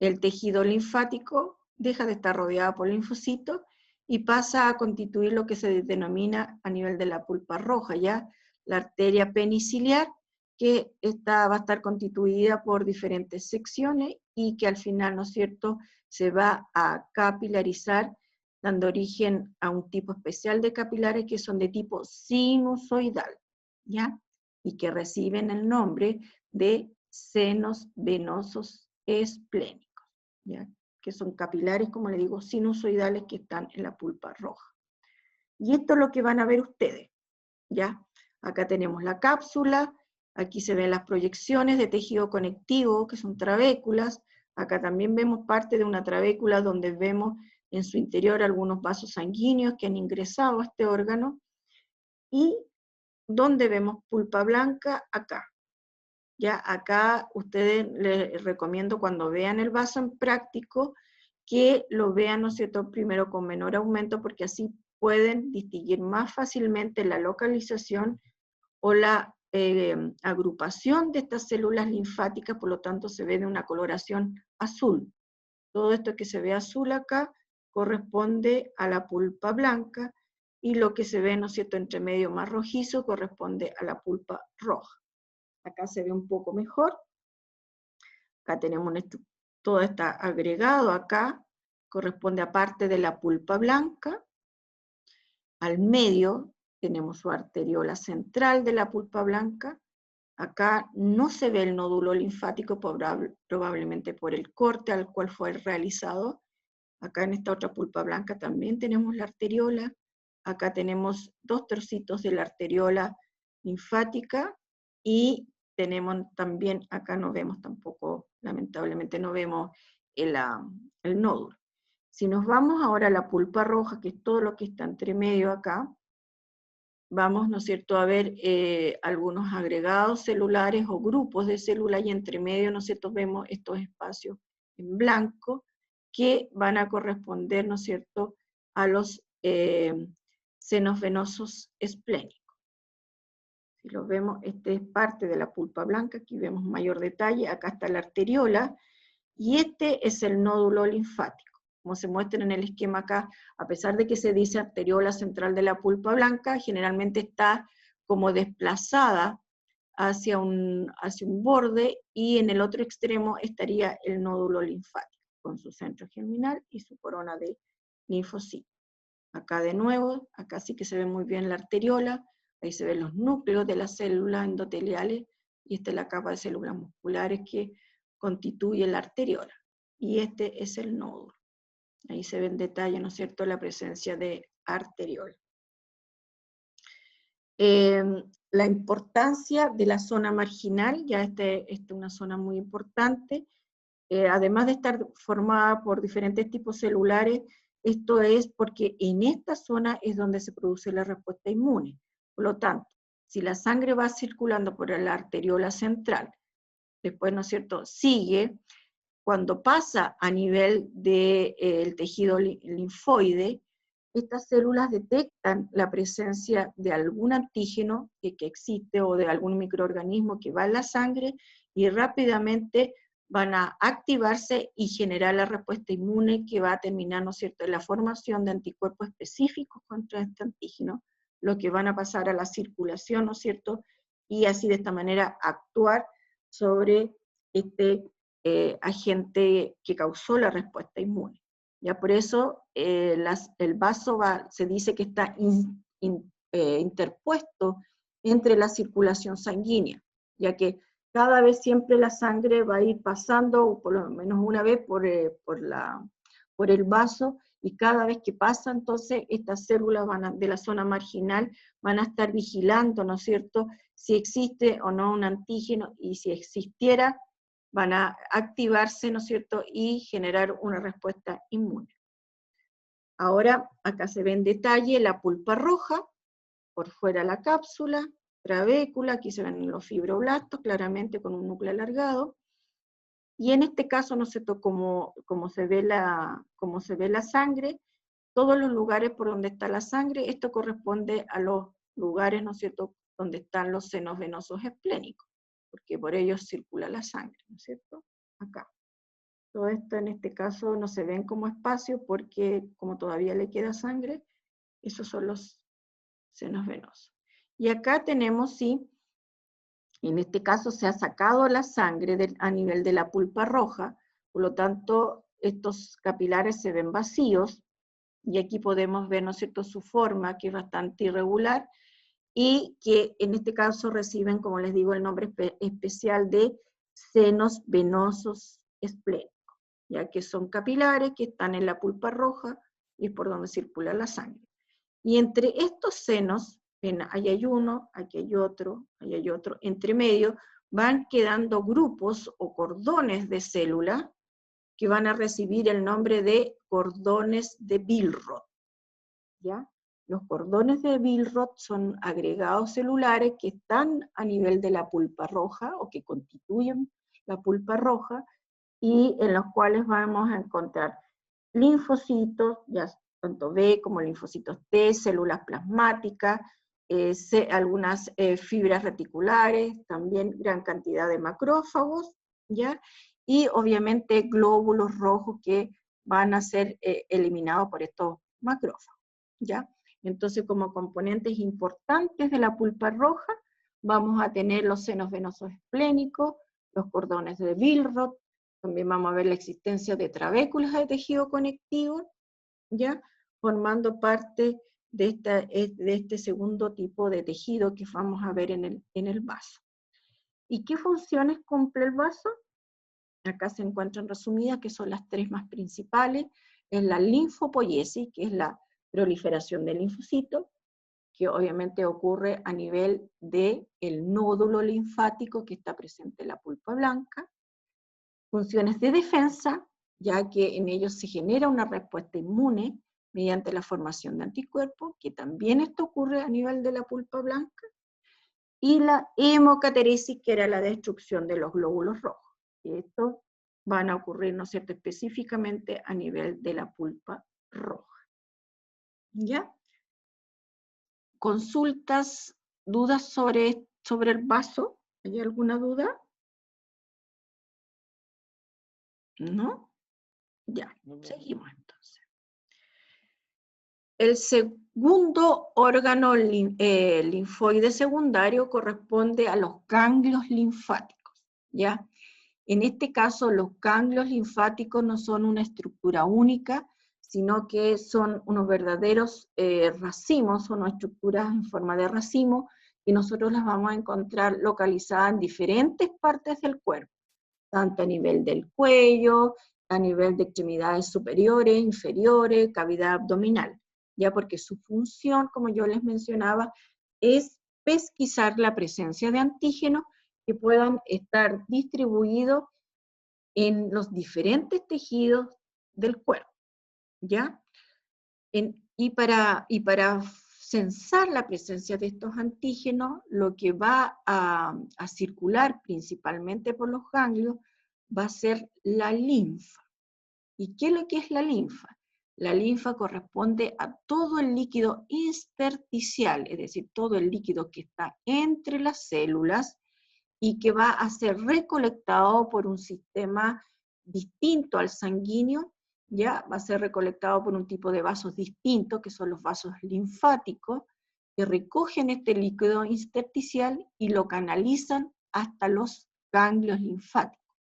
el tejido linfático, deja de estar rodeado por linfocitos y pasa a constituir lo que se denomina a nivel de la pulpa roja, ya la arteria peniciliar, que va a estar constituida por diferentes secciones y que al final, ¿no es cierto?, se va a capilarizar, dando origen a un tipo especial de capilares que son de tipo sinusoidal, ¿ya? Y que reciben el nombre de senos venosos esplénicos, ¿ya? Que son capilares, como le digo, sinusoidales que están en la pulpa roja. Y esto es lo que van a ver ustedes, ¿ya? Acá tenemos la cápsula, aquí se ven las proyecciones de tejido conectivo, que son trabéculas, acá también vemos parte de una trabécula donde vemos en su interior algunos vasos sanguíneos que han ingresado a este órgano, y donde vemos pulpa blanca, acá. Ya acá ustedes les recomiendo cuando vean el vaso en práctico que lo vean, ¿no es cierto?, primero con menor aumento, porque así pueden distinguir más fácilmente la localización o la agrupación de estas células linfáticas, por lo tanto se ve de una coloración azul. Todo esto que se ve azul acá corresponde a la pulpa blanca, y lo que se ve, ¿no es cierto?, entre medio más rojizo corresponde a la pulpa roja. Acá se ve un poco mejor. Acá tenemos todo está agregado acá, corresponde a parte de la pulpa blanca. Al medio tenemos su arteriola central de la pulpa blanca. Acá no se ve el nódulo linfático, probablemente por el corte al cual fue realizado. Acá en esta otra pulpa blanca también tenemos la arteriola. Acá tenemos dos trocitos de la arteriola linfática, y tenemos también, acá no vemos tampoco, lamentablemente no vemos el nódulo. Si nos vamos ahora a la pulpa roja, que es todo lo que está entre medio acá, vamos, ¿no es cierto?, a ver algunos agregados celulares o grupos de células, y entre medio, ¿no es cierto?, vemos estos espacios en blanco que van a corresponder, ¿no es cierto?, a los senos venosos esplénicos. Si lo vemos, este es parte de la pulpa blanca, aquí vemos mayor detalle, acá está la arteriola, y este es el nódulo linfático. Como se muestra en el esquema acá, a pesar de que se dice arteriola central de la pulpa blanca, generalmente está como desplazada hacia un borde, y en el otro extremo estaría el nódulo linfático, con su centro germinal y su corona de linfocitos. Acá de nuevo, acá sí que se ve muy bien la arteriola, ahí se ven los núcleos de las células endoteliales, y esta es la capa de células musculares que constituye la arteriola, y este es el nódulo. Ahí se ve en detalle, ¿no es cierto?, la presencia de arteriola. La importancia de la zona marginal, ya esta es una zona muy importante, además de estar formada por diferentes tipos celulares, esto es porque en esta zona es donde se produce la respuesta inmune. Por lo tanto, si la sangre va circulando por la arteriola central, después, ¿no es cierto?, sigue, cuando pasa a nivel del tejido linfoide, estas células detectan la presencia de algún antígeno que existe o de algún microorganismo que va en la sangre y rápidamente van a activarse y generar la respuesta inmune que va a terminar, ¿no es cierto?, en la formación de anticuerpos específicos contra este antígeno, lo que van a pasar a la circulación, ¿no es cierto?, y así de esta manera actuar sobre este agente que causó la respuesta inmune. Ya por eso el vaso se dice que está interpuesto entre la circulación sanguínea, ya que cada vez siempre la sangre va a ir pasando, por lo menos una vez, por el vaso, y cada vez que pasa, entonces, estas células de la zona marginal van a estar vigilando, ¿no es cierto?, si existe o no un antígeno, y si existiera, van a activarse, ¿no es cierto?, y generar una respuesta inmune. Ahora, acá se ve en detalle la pulpa roja, por fuera la cápsula, trabécula, aquí se ven los fibroblastos, claramente con un núcleo alargado, y en este caso, no sé, como se ve la sangre, todos los lugares por donde está la sangre, esto corresponde a los lugares, ¿no es cierto?, donde están los senos venosos esplénicos, porque por ellos circula la sangre, ¿no es cierto?, acá. Todo esto en este caso no se ven como espacio porque como todavía le queda sangre, esos son los senos venosos. Y acá tenemos, sí, en este caso se ha sacado la sangre a nivel de la pulpa roja, por lo tanto estos capilares se ven vacíos, y aquí podemos ver, ¿no es cierto?, su forma, que es bastante irregular, y que en este caso reciben, como les digo, el nombre especial de senos venosos esplénicos, ya que son capilares que están en la pulpa roja y es por donde circula la sangre. Y entre estos senos, ahí hay uno, aquí hay otro, entre medio van quedando grupos o cordones de célula que van a recibir el nombre de cordones de Billroth, ¿ya? Los cordones de Billroth son agregados celulares que están a nivel de la pulpa roja o que constituyen la pulpa roja, y en los cuales vamos a encontrar linfocitos, ya tanto B como linfocitos T, células plasmáticas, algunas fibras reticulares, también gran cantidad de macrófagos, ¿ya? Y obviamente glóbulos rojos que van a ser eliminados por estos macrófagos, ¿ya? Entonces, como componentes importantes de la pulpa roja, vamos a tener los senos venosos esplénicos, los cordones de Billroth, también vamos a ver la existencia de trabéculas de tejido conectivo, ¿ya?, formando parte de este segundo tipo de tejido que vamos a ver en el vaso. ¿Y qué funciones cumple el vaso? Acá se encuentran resumidas, que son las tres más principales. Es la linfopoiesis, que es la proliferación del linfocito, que obviamente ocurre a nivel del nódulo linfático que está presente en la pulpa blanca. Funciones de defensa, ya que en ellos se genera una respuesta inmune mediante la formación de anticuerpos, que también esto ocurre a nivel de la pulpa blanca. Y la hemocateresis, que era la destrucción de los glóbulos rojos. Y estos van a ocurrir, ¿no es cierto?, específicamente a nivel de la pulpa roja. ¿Ya? ¿Consultas, dudas sobre el vaso? ¿Hay alguna duda? ¿No? Ya, seguimos entonces. El segundo órgano linfoide secundario corresponde a los ganglios linfáticos, ¿ya? En este caso, los ganglios linfáticos no son una estructura única, sino que son unos verdaderos racimos, son unas estructuras en forma de racimo, y nosotros las vamos a encontrar localizadas en diferentes partes del cuerpo, tanto a nivel del cuello, a nivel de extremidades superiores, inferiores, cavidad abdominal, ya porque su función, como yo les mencionaba, es pesquisar la presencia de antígenos que puedan estar distribuidos en los diferentes tejidos del cuerpo, ¿ya? Y para censar la presencia de estos antígenos, lo que va a circular principalmente por los ganglios va a ser la linfa. ¿Y qué es lo que es la linfa? La linfa corresponde a todo el líquido intersticial, es decir, todo el líquido que está entre las células y que va a ser recolectado por un sistema distinto al sanguíneo, ya va a ser recolectado por un tipo de vasos distintos, que son los vasos linfáticos, que recogen este líquido intersticial y lo canalizan hasta los ganglios linfáticos,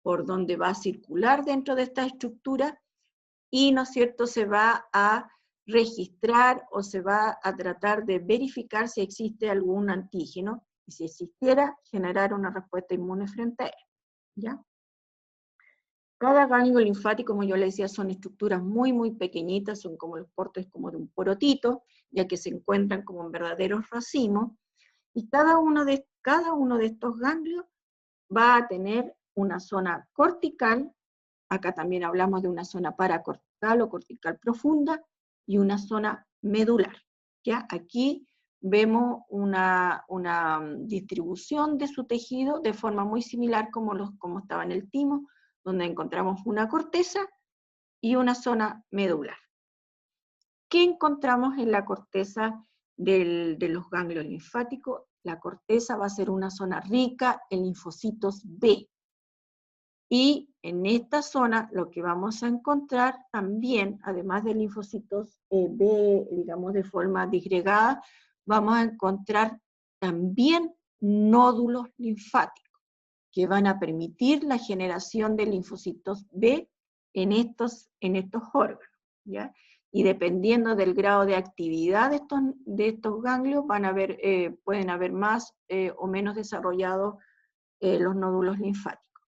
por donde va a circular dentro de esta estructura y, ¿no es cierto?, se va a registrar o se va a tratar de verificar si existe algún antígeno, y si existiera, generar una respuesta inmune frente a él, ¿ya? Cada ganglio linfático, como yo le decía, son estructuras muy, muy pequeñitas, son como los portes como de un porotito, ya que se encuentran como en verdaderos racimos, y cada uno de estos ganglios va a tener una zona cortical, acá también hablamos de una zona paracortical o cortical profunda, y una zona medular, ¿ya? Aquí vemos una distribución de su tejido de forma muy similar como estaba en el timo, donde encontramos una corteza y una zona medular. ¿Qué encontramos en la corteza de los ganglios linfáticos? La corteza va a ser una zona rica en linfocitos B. Y en esta zona lo que vamos a encontrar también, además de linfocitos B, digamos de forma disgregada, vamos a encontrar también nódulos linfáticos, que van a permitir la generación de linfocitos B en estos órganos, ¿ya? Y dependiendo del grado de actividad de estos ganglios, pueden haber más o menos desarrollados los nódulos linfáticos.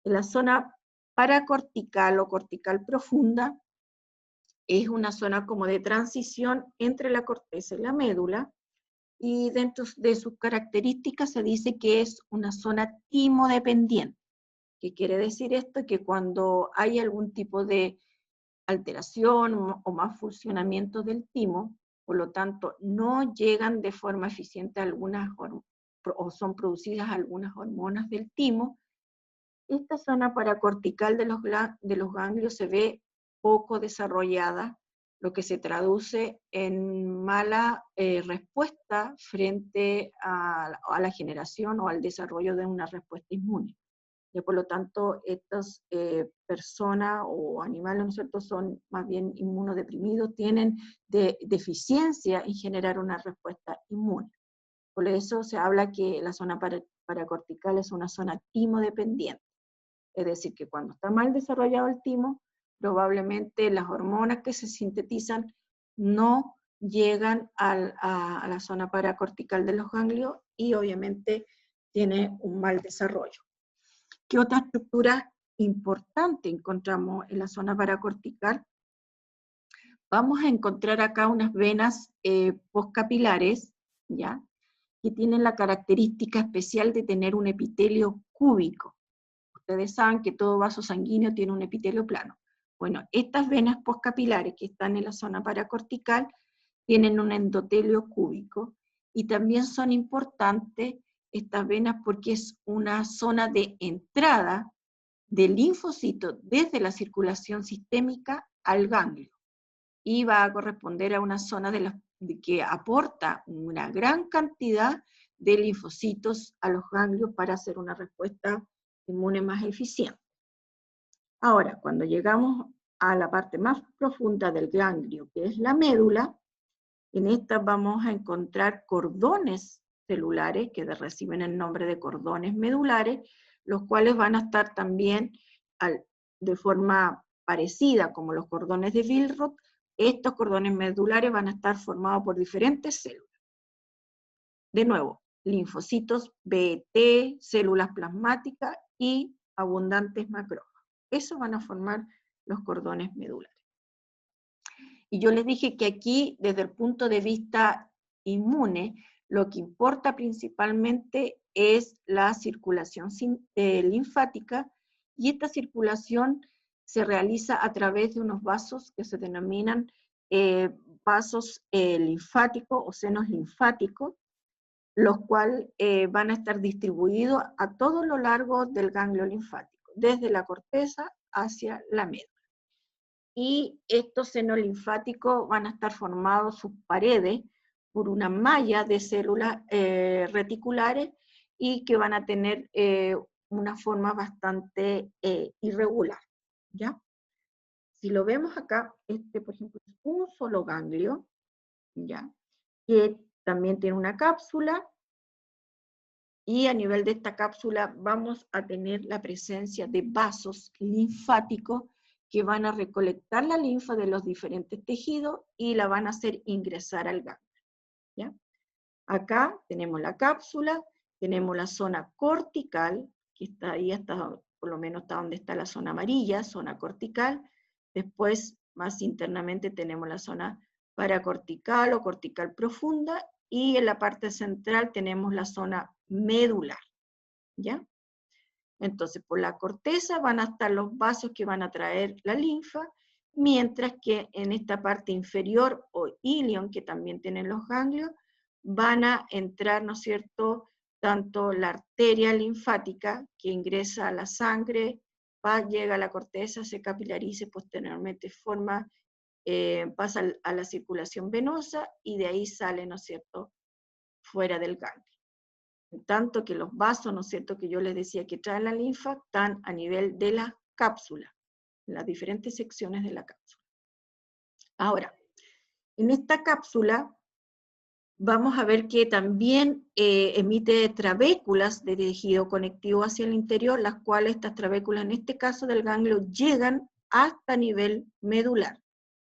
En la zona paracortical o cortical profunda es una zona como de transición entre la corteza y la médula, y dentro de sus características se dice que es una zona timodependiente. ¿Qué quiere decir esto? Que cuando hay algún tipo de alteración o más funcionamiento del timo, por lo tanto no llegan de forma eficiente o son producidas algunas hormonas del timo, esta zona paracortical de los ganglios se ve poco desarrollada, lo que se traduce en mala respuesta frente a la generación o al desarrollo de una respuesta inmune. Y por lo tanto, estas personas o animales, ¿no es cierto?, son más bien inmunodeprimidos, tienen deficiencia en generar una respuesta inmune. Por eso se habla que la zona paracortical es una zona timodependiente. Es decir, que cuando está mal desarrollado el timo, probablemente las hormonas que se sintetizan no llegan a la zona paracortical de los ganglios y obviamente tiene un mal desarrollo. ¿Qué otra estructura importante encontramos en la zona paracortical? Vamos a encontrar acá unas venas postcapilares, ¿ya?, que tienen la característica especial de tener un epitelio cúbico. Ustedes saben que todo vaso sanguíneo tiene un epitelio plano. Bueno, estas venas postcapilares que están en la zona paracortical tienen un endotelio cúbico, y también son importantes estas venas porque es una zona de entrada del linfocito desde la circulación sistémica al ganglio, y va a corresponder a una zona que aporta una gran cantidad de linfocitos a los ganglios para hacer una respuesta inmune más eficiente. Ahora, cuando llegamos a la parte más profunda del ganglio, que es la médula, en esta vamos a encontrar cordones celulares, que reciben el nombre de cordones medulares, los cuales van a estar también de forma parecida como los cordones de Billroth, estos cordones medulares van a estar formados por diferentes células. De nuevo, linfocitos B, T, células plasmáticas y abundantes macrófagos. Eso van a formar los cordones medulares. Y yo les dije que aquí, desde el punto de vista inmune, lo que importa principalmente es la circulación linfática, y esta circulación se realiza a través de unos vasos que se denominan vasos linfáticos o senos linfáticos, los cuales van a estar distribuidos a todo lo largo del ganglio linfático, desde la corteza hacia la médula. Y estos senos linfáticos van a estar formados sus paredes por una malla de células reticulares y que van a tener una forma bastante irregular, ¿ya? Si lo vemos acá, por ejemplo, es un solo ganglio, ¿ya? Que también tiene una cápsula, y a nivel de esta cápsula vamos a tener la presencia de vasos linfáticos que van a recolectar la linfa de los diferentes tejidos y la van a hacer ingresar al ganglio, ¿ya? Acá tenemos la cápsula, tenemos la zona cortical, que está ahí, hasta, por lo menos está donde está la zona amarilla, zona cortical. Después, más internamente, tenemos la zona paracortical o cortical profunda, y en la parte central tenemos la zona medular, ¿ya? Entonces, por la corteza van a estar los vasos que van a traer la linfa, mientras que en esta parte inferior, o ilion, que también tienen los ganglios, van a entrar, ¿no es cierto?, tanto la arteria linfática, que ingresa a la sangre, llega a la corteza, se capilariza y posteriormente pasa a la circulación venosa, y de ahí sale, ¿no es cierto?, fuera del ganglio. Tanto que los vasos, ¿no es cierto?, que yo les decía que traen la linfa, están a nivel de la cápsula, en las diferentes secciones de la cápsula. Ahora, en esta cápsula vamos a ver que también emite trabéculas de tejido conectivo hacia el interior, las cuales estas trabéculas, en este caso del ganglio, llegan hasta nivel medular.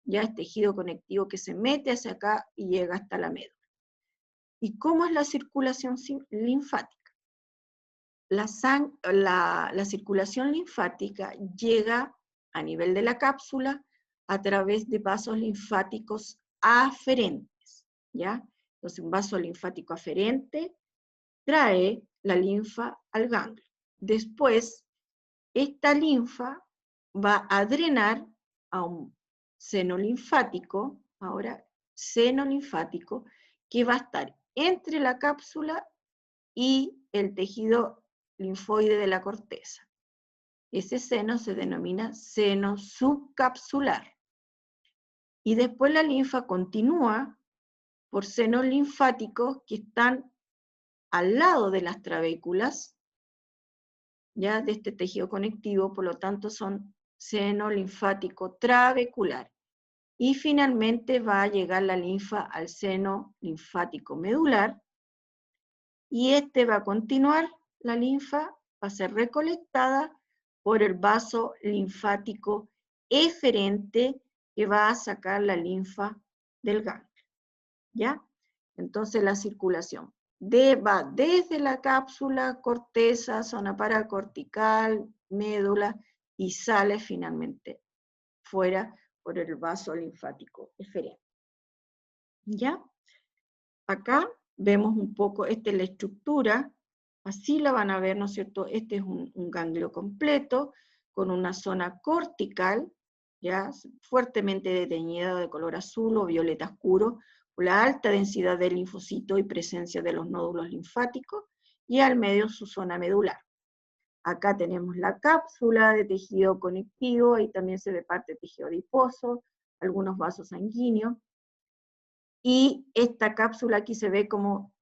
Ya es tejido conectivo que se mete hacia acá y llega hasta la médula. ¿Y cómo es la circulación linfática? La circulación linfática llega a nivel de la cápsula a través de vasos linfáticos aferentes, ¿ya? Entonces, un vaso linfático aferente trae la linfa al ganglio. Después, esta linfa va a drenar a un seno linfático, ahora seno linfático, que va a estar entre la cápsula y el tejido linfoide de la corteza. Ese seno se denomina seno subcapsular. Y después la linfa continúa por senos linfáticos que están al lado de las trabéculas, ya de este tejido conectivo, por lo tanto son seno linfático trabecular. Y finalmente va a llegar la linfa al seno linfático medular, y va a continuar, la linfa va a ser recolectada por el vaso linfático eferente, que va a sacar la linfa del ganglio, ¿ya? Entonces la circulación va desde la cápsula, corteza, zona paracortical, médula, y sale finalmente fuera por el vaso linfático eferente, ¿ya? Acá vemos un poco, esta es la estructura, así la van a ver, ¿no es cierto? Este es un ganglio completo, con una zona cortical, ya fuertemente deteñida de color azul o violeta oscuro, por la alta densidad de linfocitos y presencia de los nódulos linfáticos, y al medio su zona medular. Acá tenemos la cápsula de tejido conectivo, ahí también se ve parte de tejido adiposo, algunos vasos sanguíneos, y esta cápsula aquí se ve como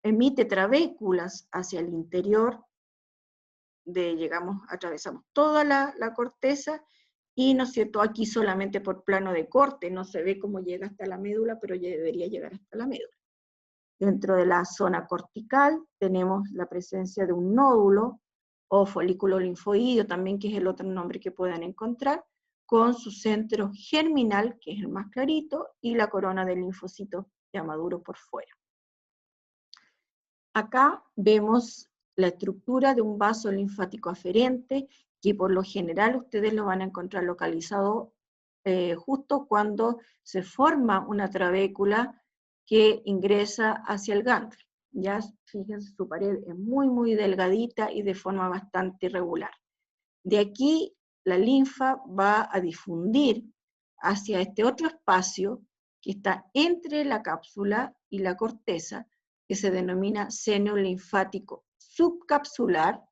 emite trabéculas hacia el interior, atravesamos toda la corteza, y, ¿no es cierto?, aquí solamente por plano de corte, no se ve cómo llega hasta la médula, pero ya debería llegar hasta la médula. Dentro de la zona cortical tenemos la presencia de un nódulo, o folículo linfoideo también, que es el otro nombre que pueden encontrar, con su centro germinal, que es el más clarito, y la corona del linfocito ya maduro por fuera. Acá vemos la estructura de un vaso linfático aferente, que por lo general ustedes lo van a encontrar localizado justo cuando se forma una trabécula que ingresa hacia el ganglio. Ya fíjense, su pared es muy, muy delgadita y de forma bastante irregular. De aquí la linfa va a difundir hacia este otro espacio que está entre la cápsula y la corteza, que se denomina seno linfático subcapsular,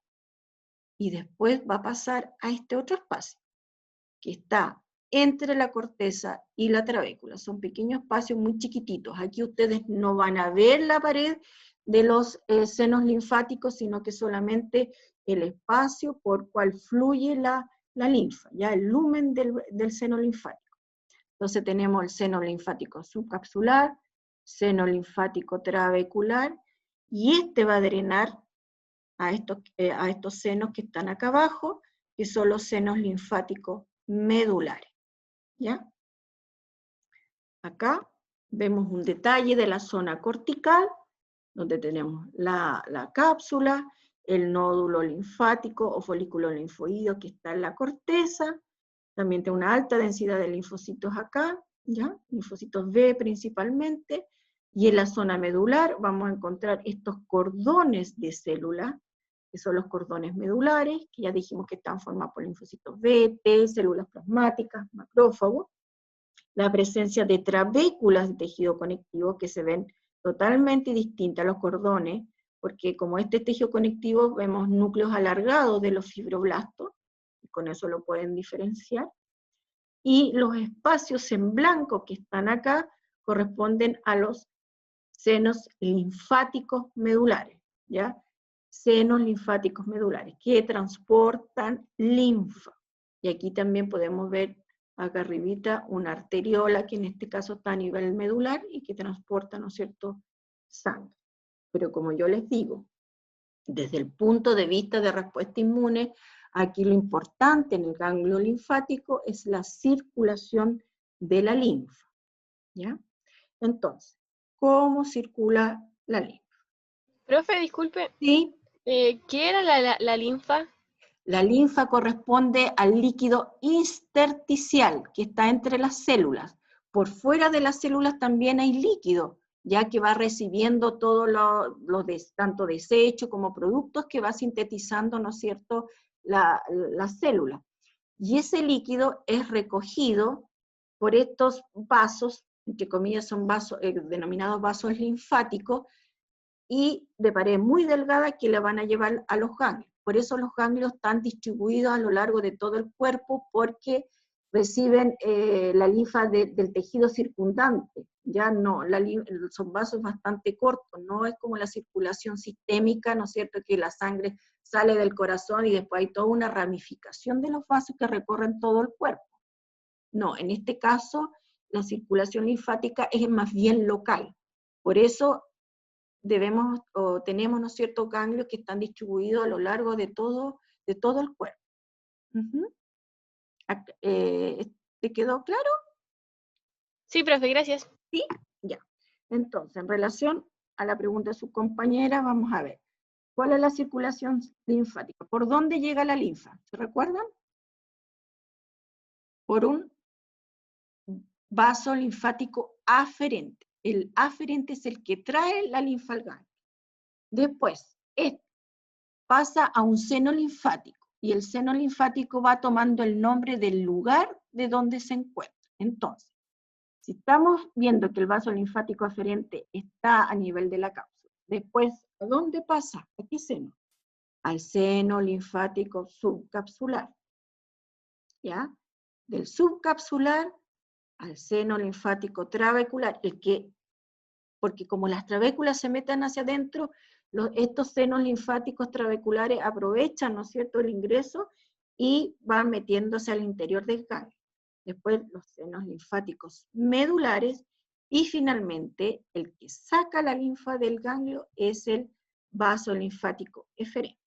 y después va a pasar a este otro espacio, que está entre la corteza y la trabécula. Son pequeños espacios muy chiquititos. Aquí ustedes no van a ver la pared de los senos linfáticos, sino que solamente el espacio por cual fluye la linfa, ya el lumen del seno linfático. Entonces tenemos el seno linfático subcapsular, seno linfático trabecular, y este va a drenar a estos senos que están acá abajo, que son los senos linfáticos medulares. ¿Ya? Acá vemos un detalle de la zona cortical, donde tenemos la cápsula, el nódulo linfático o folículo linfoideo que está en la corteza, también tiene una alta densidad de linfocitos acá, ¿ya? Linfocitos B principalmente, y en la zona medular vamos a encontrar estos cordones de células, que son los cordones medulares, que ya dijimos que están formados por linfocitos B, T, células plasmáticas, macrófagos, la presencia de trabéculas de tejido conectivo que se ven totalmente distintas a los cordones, porque como este tejido conectivo vemos núcleos alargados de los fibroblastos, y con eso lo pueden diferenciar, y los espacios en blanco que están acá corresponden a los senos linfáticos medulares, ¿ya? Senos linfáticos medulares, que transportan linfa. Y aquí también podemos ver acá arribita una arteriola, que en este caso está a nivel medular, y que transporta, ¿no es cierto?, sangre. Pero como yo les digo, desde el punto de vista de respuesta inmune, aquí lo importante en el ganglio linfático es la circulación de la linfa, ¿ya? Entonces, ¿cómo circula la linfa? Profe, disculpe, ¿Sí? ¿qué era la linfa? La linfa corresponde al líquido intersticial que está entre las células. Por fuera de las células también hay líquido, ya que va recibiendo todo tanto desecho como productos que va sintetizando, ¿no es cierto?, la célula. Y ese líquido es recogido por estos vasos, entre comillas son vasos, denominados vasos linfáticos, y de pared muy delgada que la van a llevar a los ganglios. Por eso los ganglios están distribuidos a lo largo de todo el cuerpo, porque reciben la linfa del tejido circundante. Ya no, son vasos bastante cortos, no es como la circulación sistémica, ¿no es cierto?, que la sangre sale del corazón y después hay toda una ramificación de los vasos que recorren todo el cuerpo. No, en este caso la circulación linfática es más bien local. Por eso tenemos, ¿no es cierto?, ganglios que están distribuidos a lo largo de todo el cuerpo. ¿Te quedó claro? Sí, profe, gracias. Sí, ya. Entonces, en relación a la pregunta de su compañera, vamos a ver. ¿Cuál es la circulación linfática? ¿Por dónde llega la linfa? ¿Se recuerdan? Por un vaso linfático aferente. El aferente es el que trae la linfa al ganglio. Después, pasa a un seno linfático, y el seno linfático va tomando el nombre del lugar de donde se encuentra. Entonces, si estamos viendo que el vaso linfático aferente está a nivel de la cápsula, después, ¿a dónde pasa? ¿A qué seno? Al seno linfático subcapsular. ¿Ya? Del subcapsular al seno linfático trabecular, porque como las trabéculas se meten hacia adentro, estos senos linfáticos trabeculares aprovechan, ¿no es cierto?, el ingreso y van metiéndose al interior del ganglio. Después los senos linfáticos medulares, y finalmente el que saca la linfa del ganglio es el vaso linfático eferente.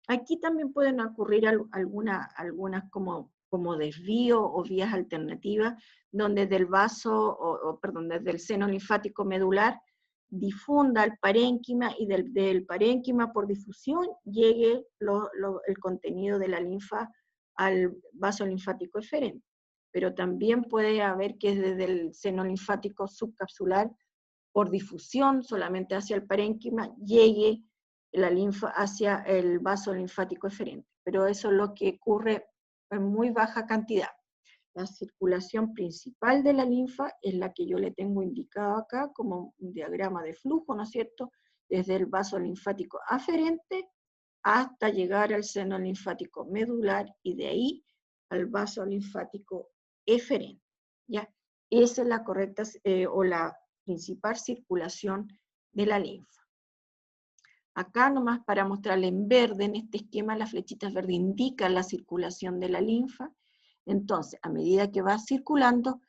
Aquí también pueden ocurrir algunas como como desvío o vías alternativas, donde del vaso, perdón, desde el seno linfático medular difunda al parénquima y del parénquima por difusión llegue el contenido de la linfa al vaso linfático eferente. Pero también puede haber que desde el seno linfático subcapsular, por difusión solamente hacia el parénquima, llegue la linfa hacia el vaso linfático eferente. Pero eso es lo que ocurre en muy baja cantidad. La circulación principal de la linfa es la que yo le tengo indicado acá como un diagrama de flujo, ¿no es cierto? Desde el vaso linfático aferente hasta llegar al seno linfático medular y de ahí al vaso linfático eferente, ¿ya? Esa es la correcta o la principal circulación de la linfa. Acá nomás para mostrarle en verde, en este esquema, las flechitas verdes indican la circulación de la linfa. Entonces, a medida que va circulando,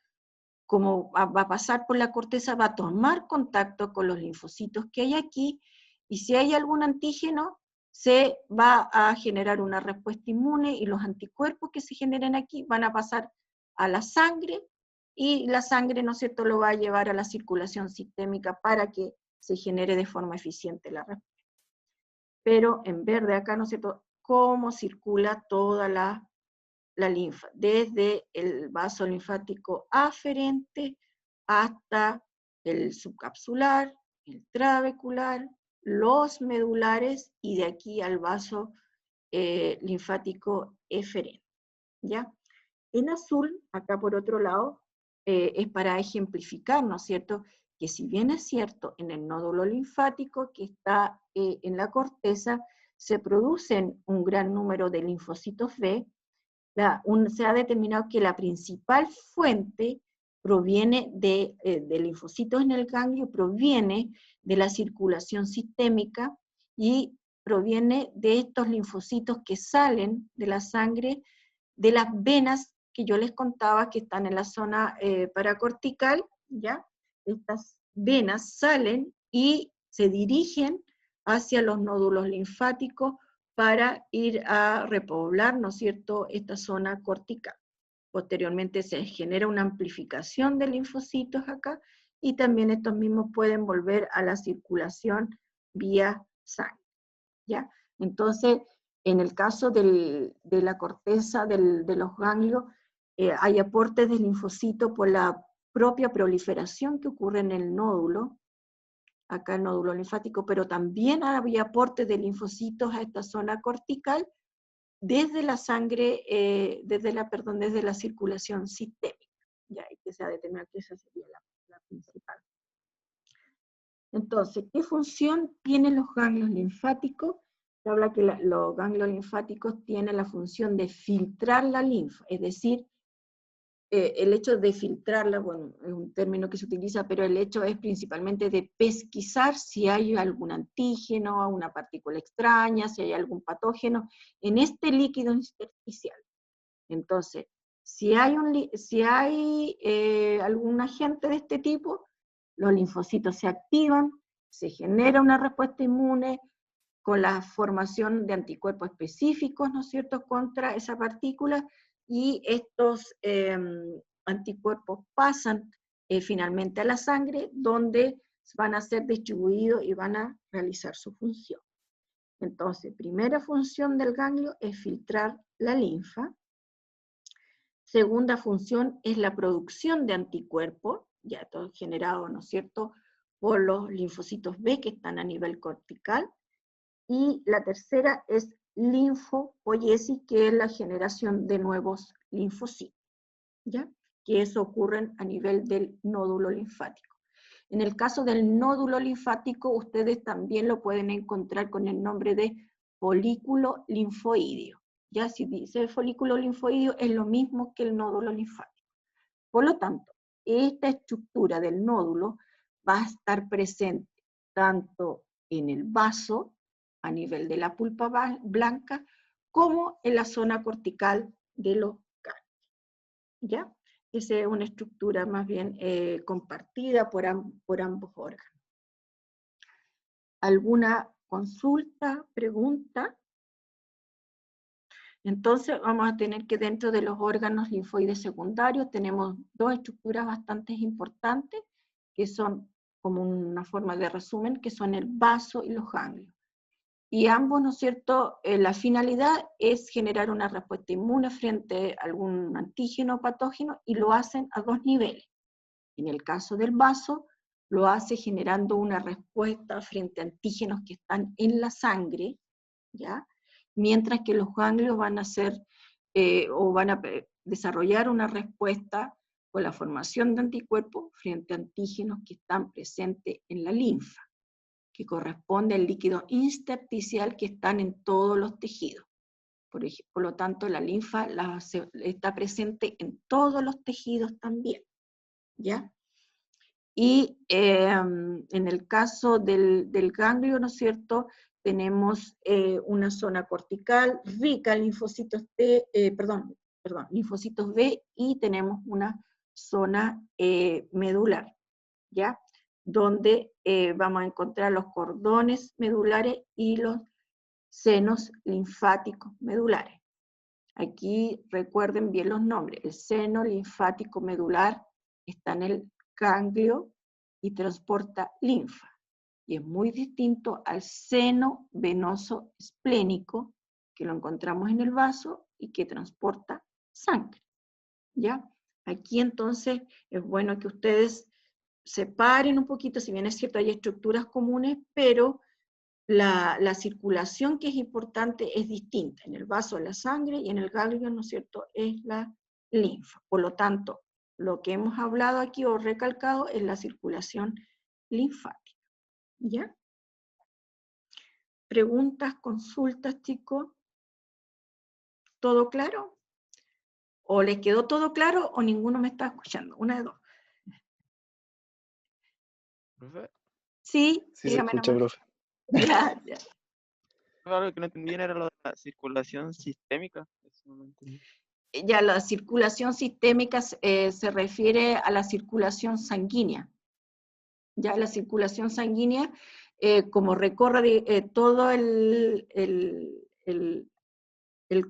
como va a pasar por la corteza, va a tomar contacto con los linfocitos que hay aquí, y si hay algún antígeno, se va a generar una respuesta inmune, y los anticuerpos que se generen aquí van a pasar a la sangre, y la sangre, ¿no es cierto?, lo va a llevar a la circulación sistémica para que se genere de forma eficiente la respuesta. Pero en verde acá, ¿no es cierto?, cómo circula toda la linfa, desde el vaso linfático aferente hasta el subcapsular, el trabecular, los medulares y de aquí al vaso linfático eferente, ¿ya? En azul, acá por otro lado, es para ejemplificar, ¿no es cierto?, que si bien es cierto, en el nódulo linfático que está en la corteza, se producen un gran número de linfocitos B, se ha determinado que la principal fuente proviene de linfocitos en el ganglio, proviene de la circulación sistémica y proviene de estos linfocitos que salen de la sangre, de las venas que yo les contaba que están en la zona paracortical, ¿ya? Estas venas salen y se dirigen hacia los nódulos linfáticos para ir a repoblar, ¿no es cierto?, esta zona cortical. Posteriormente se genera una amplificación de linfocitos acá, y también estos mismos pueden volver a la circulación vía sangre, ¿ya? Entonces, en el caso de la corteza de los ganglios, hay aportes de linfocitos por la propia proliferación que ocurre en el nódulo, acá el nódulo linfático, pero también había aporte de linfocitos a esta zona cortical desde la sangre, desde la circulación sistémica, ya, y que se ha determinado que esa sería la principal. Entonces, ¿qué función tienen los ganglios linfáticos? Se habla que los ganglios linfáticos tienen la función de filtrar la linfa, es decir, el hecho de filtrarla, bueno, es un término que se utiliza, pero el hecho es principalmente de pesquisar si hay algún antígeno, una partícula extraña, si hay algún patógeno en este líquido intersticial. Entonces, si hay algún agente de este tipo, los linfocitos se activan, se genera una respuesta inmune con la formación de anticuerpos específicos, ¿no es cierto?, contra esa partícula, y estos anticuerpos pasan finalmente a la sangre, donde van a ser distribuidos y van a realizar su función. Entonces, primera función del ganglio es filtrar la linfa. Segunda función es la producción de anticuerpos, ya todo generado, ¿no es cierto?, por los linfocitos B que están a nivel cortical. Y la tercera es linfopoiesis, que es la generación de nuevos linfocitos, ¿ya? Que eso ocurre a nivel del nódulo linfático. En el caso del nódulo linfático, ustedes también lo pueden encontrar con el nombre de folículo linfoideo. Ya si dice folículo linfoideo, es lo mismo que el nódulo linfático. Por lo tanto, esta estructura del nódulo va a estar presente tanto en el vaso, a nivel de la pulpa blanca, como en la zona cortical de los ganglios, ¿ya? Esa es una estructura más bien compartida por ambos órganos. ¿Alguna consulta, pregunta? Entonces vamos a tener que dentro de los órganos linfoides secundarios tenemos dos estructuras bastante importantes, que son como una forma de resumen, que son el vaso y los ganglios. Y ambos, ¿no es cierto?, la finalidad es generar una respuesta inmune frente a algún antígeno o patógeno, y lo hacen a dos niveles. En el caso del vaso, lo hace generando una respuesta frente a antígenos que están en la sangre, ¿ya? Mientras que los ganglios van a hacer, o van a desarrollar una respuesta con la formación de anticuerpos frente a antígenos que están presentes en la linfa, que corresponde al líquido intersticial que están en todos los tejidos. Por lo tanto, la linfa está presente en todos los tejidos también, ¿ya? Y en el caso del ganglio, ¿no es cierto?, tenemos una zona cortical rica en linfocitos linfocitos B, y tenemos una zona medular, ¿ya?, donde vamos a encontrar los cordones medulares y los senos linfáticos medulares. Aquí recuerden bien los nombres. El seno linfático medular está en el ganglio y transporta linfa. Y es muy distinto al seno venoso esplénico, que lo encontramos en el vaso y que transporta sangre, ¿ya? Aquí entonces es bueno que ustedes separen un poquito, si bien es cierto hay estructuras comunes, pero la circulación que es importante es distinta. En el vaso es la sangre y en el ganglio, ¿no es cierto?, es la linfa. Por lo tanto, lo que hemos hablado aquí o recalcado es la circulación linfática, ¿ya? ¿Preguntas, consultas, chicos? ¿Todo claro? ¿O les quedó todo claro o ninguno me está escuchando? Una de dos. ¿Profe? Sí, Sí se dígame escucha, nomás. profe. Gracias. Algo que no entendí era lo de la circulación sistémica. Eso no lo entendí. Ya la circulación sistémica se refiere a la circulación sanguínea. Ya la circulación sanguínea, como recorre todo el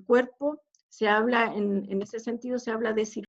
cuerpo, se habla, en ese sentido se habla de circulación